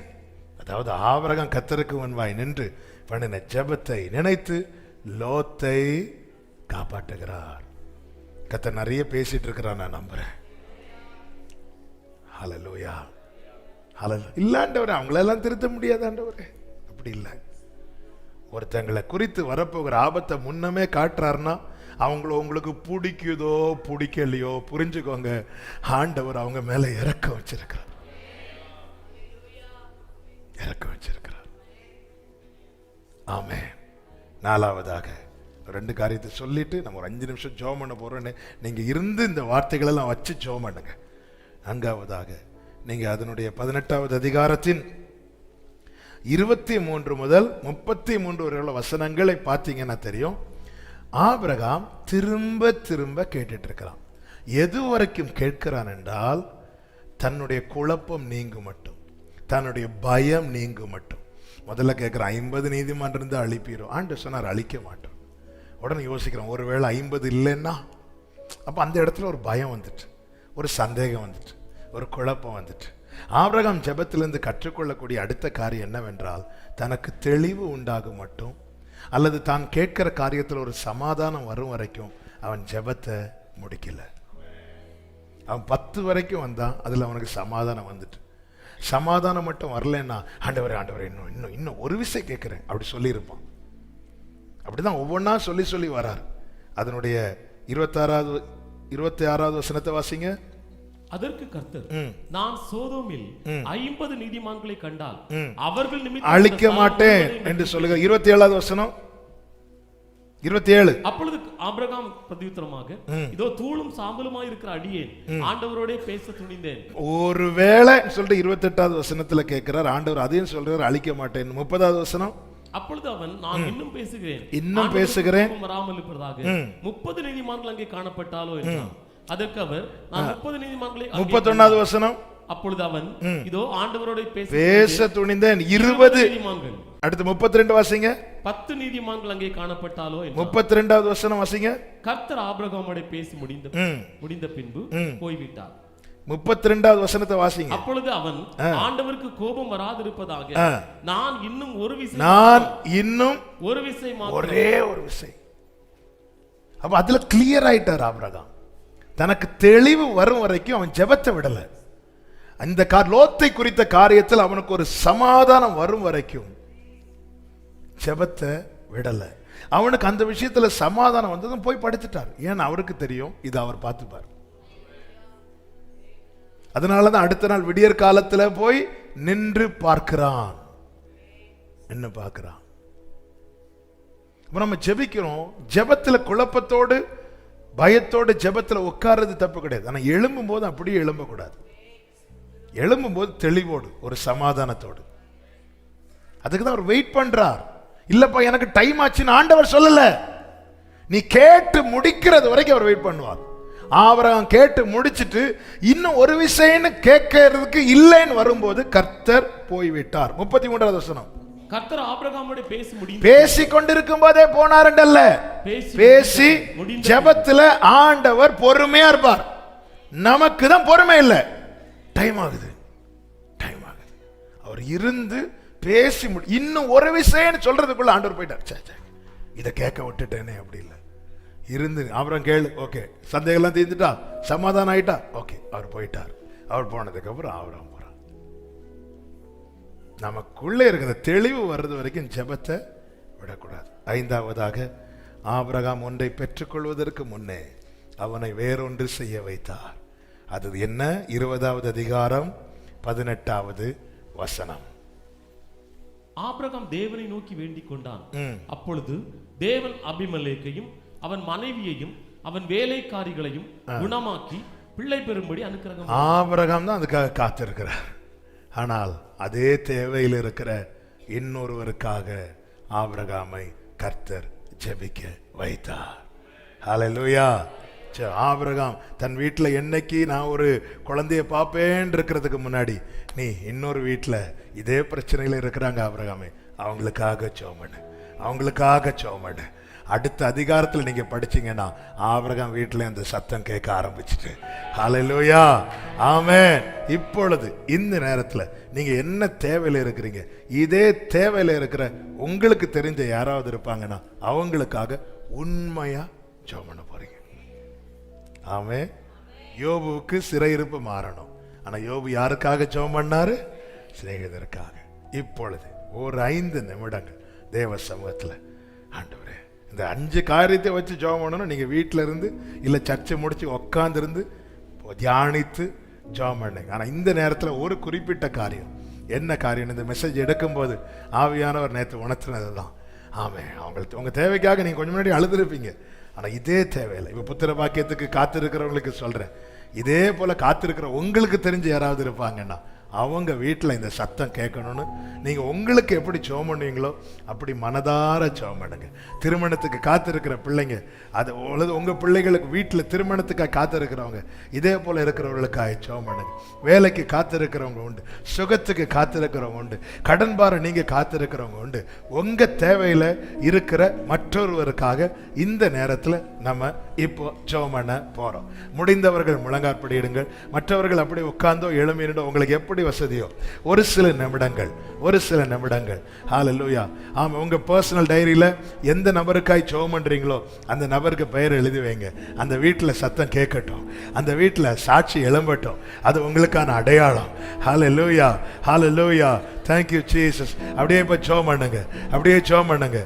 அதாவது ஆபிரகாம் கர்த்தருக்கு முன்பாய் நின்று பண்ணின ஜெபத்தை நினைத்து லோத்தை காப்பாற்றுகிறார். கர்த்தர் நிறைய பேசிட்டு இருக்கிறார், நான் நம்புறேன். ஹல்லேலூயா. இல்லாண்டவரே, அவங்களெல்லாம் திருத்த முடியாதாண்டவரே, அப்படி இல்லை. ஒருத்தங்களை குறித்து வரப்போகிற ஆபத்தை முன்னமே காட்டுறாருன்னா அவங்கள உங்களுக்கு பிடிக்குதோ பிடிக்கலையோ புரிஞ்சுக்கோங்க, ஆண்டவர் அவங்க மேல இறக்க வச்சிருக்கிறார். ஆமென். நாலாவதாக 2 காரியத்தை சொல்லிட்டு நம்ம ஒரு 5 நிமிஷம் ஜெபம் பண்ண போறோன்னு நீங்க இருந்து இந்த வார்த்தைகளெல்லாம் வச்சு ஜெபம் பண்ணுங்க. 4வதாக நீங்க அதனுடைய 18வது அதிகாரத்தின் 23 முதல் 33 வரை உள்ள வசனங்களை பார்த்தீங்கன்னா தெரியும். ஆபிரகாம் திரும்ப திரும்ப கேட்டுட்டு இருக்கிறான். எது வரைக்கும் கேட்கிறான் என்றால், தன்னுடைய குழப்பம் நீங்கும் மட்டும், தன்னுடைய பயம் நீங்கும் மட்டும். முதல்ல கேட்கிறான், 50 நீதிமான் இருந்து அழிப்பீரோ? ஆண்டவர் சொன்னார், அழிக்க மாட்டோம். உடனே யோசிக்கிறான், ஒருவேளை 50 இல்லைன்னா? அப்போ அந்த இடத்துல ஒரு பயம் வந்துட்டு, ஒரு சந்தேகம் வந்துட்டு, ஒரு குழப்பம் வந்துட்டு. ஆபிரகாம் ஜெபத்திலிருந்து கற்றுக்கொள்ளக்கூடிய அடுத்த காரியம் என்னவென்றால், தனக்கு தெளிவு உண்டாகும் மட்டும், அல்லது தான் கேட்கிற காரியத்தில் ஒரு சமாதானம் வரும் வரைக்கும் அவன் ஜெபத்தை முடிக்கல. அவன் 10 வரைக்கும் வந்தான், அதில் அவனுக்கு சமாதானம் வந்துட்டு. சமாதானம் மட்டும் வரலன்னா, ஆண்டவரே ஆண்டவரே இன்னும் ஒரு விஷயம் கேட்குறேன் அப்படி சொல்லியிருப்பான். அப்படிதான் ஒவ்வொன்றா சொல்லி சொல்லி வரார். அதனுடைய 26வது வசனத்தை வாசிங்க. அதற்கு கர்த்தர், நான் சோதோமில் 50 நீதிமான்களை கண்டால் அவர்கள் நிமித்தம் அழிக்க மாட்டேன் என்று சொல்லுங்க. 27வது வசனம், 27. அப்பொழுது ஆபிரகாம் பிரதியுத்தரமாக, இதோ தூளும் சாம்பலுமாய் இருக்கிற அடியேன் ஆண்டவரோட பேச துணிந்தேன். ஒருவேளை சொல்லிட்டு 28வது வசனத்துல கேட்கிறார். ஆண்டவர் அதையும் சொல்றார், அழிக்க மாட்டேன். 30வது வசனம், அப்பொழுது அவன், நான் இன்னும் பேசுகிறேன் வராமல் இருப்பதாக 30 நீதிமான்கள் அங்கே காணப்பட்டாலோ என்றான். அதற்கு அவர், நான் 30 நீதிமான்களை. 31வது வசனம், அப்பொழுது அவன், இதோ ஆண்டவரோட பேச துணிந்தேன் 20 நீதிமான்கள். அடுத்து 32 வாசிங்க. 10 நீதிமான்கள் அங்கே காணப்பட்டாலோ. 32வது வசனம் வாசிங்க. கர்த்தர் ஆபிரகாமோட பேசி முடிந்த பின்பு போய்விட்டார். 32வது வசனத்தை வாசிங்க. அப்பொழுது அவன், ஆண்டவருக்கு கோபம் வராதிருப்பதாக நான் இன்னும் ஒரு விசை ஒரே ஒரு விசை. அப்ப அதுல கிளியர் ஆயிட்டார் ஆபிரகாம். தனக்கு தெளிவு வரும் வரைக்கும் அவன் ஜெபத்தை விடல. அந்த லோத்தை குறித்த காரியத்தில் அவனுக்கு ஒரு சமாதானம் வரும் வரைக்கும் ஜெபத்தை விடல. அவனுக்கு அந்த விஷயத்துல சமாதானம் வந்ததும் போய் படுத்துட்டார். ஏன்னா அவருக்கு தெரியும், இது அவர் பார்த்துப்பார். அதனாலதான் அடுத்த நாள் விடியற் காலத்துல போய் நின்று பார்க்கிறான். என்ன பார்க்கிறான்? நம்ம ஜெபிக்கிறோம். ஜெபத்துல குழப்பத்தோடு பயத்தோடு ஜெபத்துல உட்கார்றது தப்பு கிடையாது. ஆனா எழும்பும் போது அப்படியே எழும்பக்கூடாது. எழும்பும் போது தெளிவோடு ஒரு சமாதானத்தோடு. அதுக்கு தான் அவர் வெயிட் பண்றார். இல்லப்பா எனக்கு டைம் ஆச்சுன்னு ஆண்டவர் சொல்லல. நீ கேட்டு முடிக்கிறது வரைக்கும் அவர் வெயிட் பண்ணுவார். ஆபிரகாம் கேட்டு முடிச்சிட்டு இன்னும் ஒரு விஷயம்னு கேட்கறதுக்கு இல்லைன்னு வரும்போது கர்த்தர் போய்விட்டார். 33வது வசனம், கர்த்தர் ஆபிரகாமோடு பேசி கொண்டிருக்கும் போதே போனாருண்டல்ல. பேசி ஜெபத்துல ஆண்டவர் பொறுமையா இருப்பார். நமக்கு தான் பொறுமை இல்லை. டைம் ஆகுது. அவர் இருந்து பேசி இன்னும் ஒரு விஷயம் சொல்றதுக்குள்ள ஆண்டவர் போயிட்டார். இதை கேட்க விட்டுட்டேனே அப்படி இல்லை. இருந்து அப்புறம் கேளு, ஓகே, சந்தேகம்லாம் தீர்ந்துட்டா, சமாதானம் ஆயிட்டா, ஓகே, அவர் போயிட்டார். அவர் போனதுக்கு அப்புறம் ஆபிரகாம் போறார். நமக்குள்ளே இருக்கிற தெளிவு வர்றது வரைக்கும் ஜெபத்தை விடக்கூடாது. 5வதாக ஆபிரகாம் ஒன்றை பெற்றுக்கொள்வதற்கு முன்னே அவனை வேறொன்று செய்ய வைத்தார். அது என்ன? 20வது அதிகாரம் 18வது வசனம். ஆபிரகாம் தேவனை நோக்கி வேண்டிக் கொண்டான். அப்பொழுது தேவன் அபிமெலேக்கையும் அவன் மனைவியையும் அவன் வேலைக்காரிகளையும் குணமாக்கி பிள்ளை பெறும்படி அனுக்கிரகம். ஆபிரகாம் தான் அதுக்காக காத்திருக்கிறார். ஆனால் அதே தேவையில் இருக்கிற இன்னொருவருக்காக ஆபிரகாமை கர்த்தர் ஜெபிக்க வைத்தார். ஹல்லேலூயா. ஆபிரகாம் தன் வீட்டில் என்னைக்கு நான் ஒரு குழந்தைய பார்ப்பேன் இருக்கிறதுக்கு முன்னாடி, நீ இன்னொரு வீட்டில் இதே பிரச்சனையில் இருக்கிறாங்க ஆபிரகாமே, அவங்களுக்காக ஜெபம் பண்ணு. அடுத்த அதிகாரத்தில் நீங்க படிச்சீங்கன்னா ஆபிரகாம் வீட்டில் அந்த சத்தம் கேட்க ஆரம்பிச்சுட்டு. ஹல்லேலூயா, ஆமென். இப்பொழுது இந்த நேரத்தில் நீங்க என்ன தேவையில இருக்கிறீங்க, இதே தேவையில இருக்கிற உங்களுக்கு தெரிஞ்ச யாராவது இருப்பாங்கன்னா அவங்களுக்காக உண்மையா ஜெபம் பண்ண போறீங்க. ஆமென். யோபுவுக்கு சிறையிருப்பு மாறணும். ஆனா யோபு யாருக்காக ஜெபம் பண்ணாரு? சிநேகிதருக்காக. இப்பொழுது ஒரு 5 நிமிடங்கள் தேவ சமூகத்துல, ஆண்டவரே இந்த 5 காரியத்தை வச்சு ஜெபம் பண்ணணும். நீங்க வீட்டில இருந்து இல்ல சர்ச்சை முடிச்சு உட்கார்ந்து இருந்து தியானித்து ஜெபம் பண்ணுங்க. ஆனா இந்த நேரத்துல ஒரு குறிப்பிட்ட காரியம், என்ன காரியம்? இந்த மெசேஜ் எடுக்கும் போது ஆவியானவர் நேற்று உணர்த்தினதுதான். ஆமே. அவங்களுக்கு உங்க தேவைக்காக நீங்க கொஞ்சம் முன்னாடி அழுதுருப்பீங்க. ஆனா இதே தேவையில்லை. இப்ப புத்திர பாக்கியத்துக்கு காத்திருக்கிறவங்களுக்கு சொல்றேன், இதே போல காத்திருக்கிற உங்களுக்கு தெரிஞ்சு யாராவது இருப்பாங்கன்னா அவங்க வீட்டில் இந்த சத்தம் கேட்கணும்னு நீங்க உங்களுக்கு எப்படி ஜெபம் பண்ணுவீங்களோ அப்படி மனதார ஜெபம் பண்ணுங்க. திருமணத்துக்கு காத்திருக்கிற பிள்ளைங்க, அது உங்க பிள்ளைகளுக்கு வீட்டில் திருமணத்துக்காக காத்திருக்கிறவங்க இதே போல இருக்கிறவர்களுக்காக ஜெபம் பண்ணுங்க. வேலைக்கு காத்திருக்கிறவங்க உண்டு, சுகத்துக்கு காத்திருக்கிறவங்க உண்டு, கடன் பாரம் நீங்க காத்திருக்கிறவங்க உண்டு. உங்க தேவையில இருக்கிற மற்றொருவருக்காக இந்த நேரத்தில் நம்ம இப்போ ஜெபம் பண்ண போறோம். முடிந்தவர்கள் முழங்காற்படியிடுங்கள், மற்றவர்கள் அப்படி உட்கார்ந்தோ எழுமினோ உங்களுக்கு எப்படி வசதியோ ஒரு சில நிமிடங்கள். ஹல்லேலூயா. ஆமா, உங்க பர்சனல் டைரியில எந்த நபருக்காய் ஜெபம் பண்றீங்களோ அந்த நபருக்கு பெயர் எழுதி வைங்க. அந்த வீட்டில் சத்தம் கேட்கட்டும், அந்த வீட்டில் சாட்சி எழும்பட்டும். அது உங்களுக்கான அடையாளம். ஹல்லேலூயா, ஹல்லேலூயா. Thank you Jesus. அப்படியே இப்போ ஜெபம் பண்ணுங்க, அப்படியே ஜெபம் பண்ணுங்க.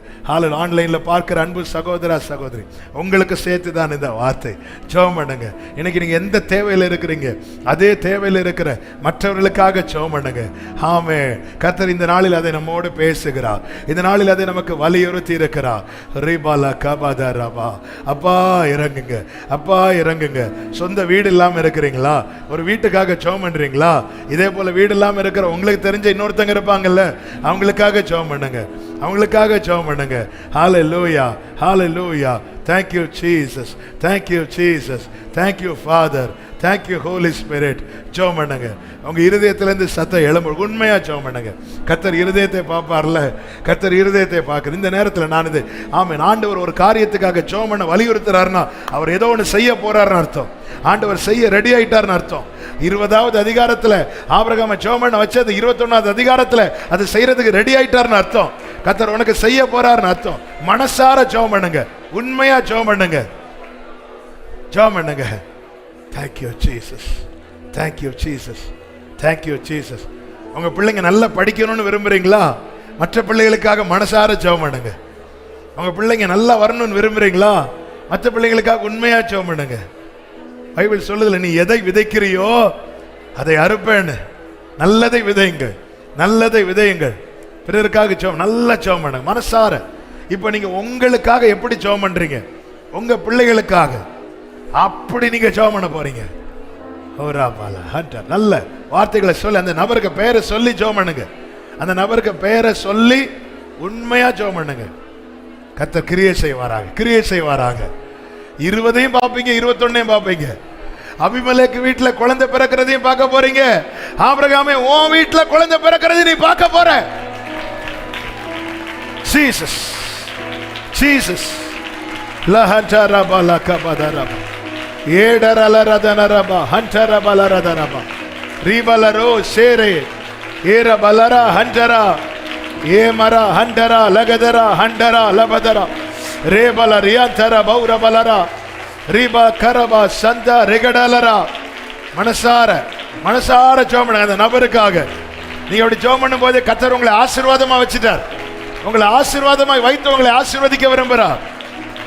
ஆன்லைன்ல பார்க்கிற அன்பு சகோதரா சகோதரி, உங்களுக்கு சேர்த்து தான் இந்த வார்த்தை. ஜெபம் பண்ணுங்க. இன்னைக்கு நீங்க எந்த தேவையில் இருக்கிறீங்க அதே தேவையில் இருக்கிற மற்றவர்களுக்காக ஜெபம் பண்ணுங்க. ஆமே, கர்த்தர் இந்த நாளில் அதை நம்மோடு பேசுகிறார். இந்த நாளில் அதை நமக்கு வலியுறுத்தி இருக்கிறார். ரிபாலா கபாதா ரபா. அப்பா இறங்குங்க, அப்பா இறங்குங்க. சொந்த வீடு இல்லாம இருக்கிறீங்களா? ஒரு வீட்டுக்காக ஜெபம் பண்றீங்களா? இதே போல வீடு இல்லாம இருக்கிற உங்களுக்கு தெரிஞ்ச இன்னொருத்தங்க இருப்பாங்கல்ல, அவங்களுக்காக ஜெபம் பண்ணுங்க, அவங்களுக்காக ஜெபம் பண்ணுங்க. ஹல்லேலூயா, ஹல்லேலூயா. Thank you Jesus, thank you Jesus, thank you Father, thank you Holy Spirit. ஜெபம் பண்ணுங்க. உங்க இருதயத்திலிருந்து சத்தம் எழும்பு. உண்மையா ஜெபம் பண்ணுங்க. கர்த்தர் இருதயத்தை பார்ப்பார்ல, கர்த்தர் இருதயத்தை பார்க்குற இந்த நேரத்தில் நான் இது ஆமென். ஆண்டவர் ஒரு காரியத்துக்காக ஜெபம் பண்ண வலியுறுத்துறாருன்னா அவர் ஏதோ ஒன்று செய்ய போறாருன்னு அர்த்தம். ஆண்டவர் செய்ய ரெடி ஆயிட்டார்னு அர்த்தம். 20வது அதிகாரத்தில் ஆபிரகாமை ஜெபம் பண்ண வச்சது 21வது அதிகாரத்தில் அது செய்யறதுக்கு ரெடி ஆயிட்டார்னு அர்த்தம். கர்த்தர் உனக்கு செய்ய போறாருன்னு அர்த்தம். மனசார ஜெபம் பண்ணுங்க, உண்மையா ஜெபம் பண்ணுங்க, ஜெபம் பண்ணுங்க. Thank you Jesus, thank you Jesus, thank you Jesus. உங்க பிள்ளைங்க நல்லா படிக்கணும்னு விரும்புறீங்களா? மற்ற பிள்ளைகளுக்காக மனசார ஜெபம் பண்ணுங்க. உங்க பிள்ளைங்க நல்லா வரணும்னு விரும்புறீங்களா? மற்ற பிள்ளைகளுக்காக உண்மையா ஜெபம் பண்ணுங்க. பைபிள் சொல்லுதுல, நீ எதை விதைக்கிறியோ அதை அறுப்பேன்னு. நல்லதை விதையுங்கள், நல்லதை விதையுங்கள். பிறருக்காக ஜெபம், நல்லா ஜெபம் பண்ணுங்க மனசார. இப்ப நீங்க உங்களுக்காக எப்படி ஜெபம் பண்றீங்க? உங்க பிள்ளைகளுக்காக அப்படி நீங்க ஜெபம் பண்ண போறீங்க. நல்ல வார்த்தைகளை சொல்லி அந்த நபருக்கு பெயரை சொல்லி ஜெபம் பண்ணுங்க. அந்த நபருக்கு பெயரை சொல்லி உண்மையா ஜெபம் பண்ணுங்க. கர்த்தர் கிரியை செய்வாராக, கிரியை செய்வாராக. 20ஐயும் பார்ப்பீங்க, 21ஐயும் பார்ப்பீங்க. அபிமெலேக்கு வீட்டுல குழந்தை பிறக்கிறதையும் பார்க்க போறீங்க. ஆபிரகாமே உன் வீட்டுல குழந்தை பிறக்கிறதையும் நீ பார்க்க போற. Jesus, Jesus. லஹண்டரபா லகபதரபா ஏடரலரதனரபா ஹண்டரபலரதனபா ரிபலரோ சேரே ஏரபலரா ஹண்டரா ஏமரா ஹண்டரா லகதரா ஹண்டரா லபதரா ரேபல ரியாந்தர பௌரபலரா ரிபா கரபா சந்தா ரெகடலரா. மனசார மனசார ஜெபம் பண்ணுங்க அந்த நபருக்காக. நீங்க அப்படி ஜெபம் பண்ணும் போது கர்த்தர் உங்களை ஆசீர்வாதமா வச்சிட்டார். உங்களை ஆசீர்வாதமாய் வைத்து உங்களை ஆசீர்வதிக்க விரும்புகிறார்.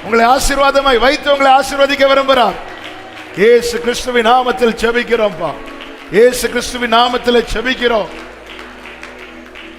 உங்களை ஆசீர்வாதமாய் வைத்து உங்களை ஆசீர்வதிக்க விரும்புகிறார். இயேசு கிறிஸ்துவின் நாமத்தில் ஜெபிக்கிறோம்ப்பா, இயேசு கிறிஸ்துவின் நாமத்தில் ஜெபிக்கிறோம்.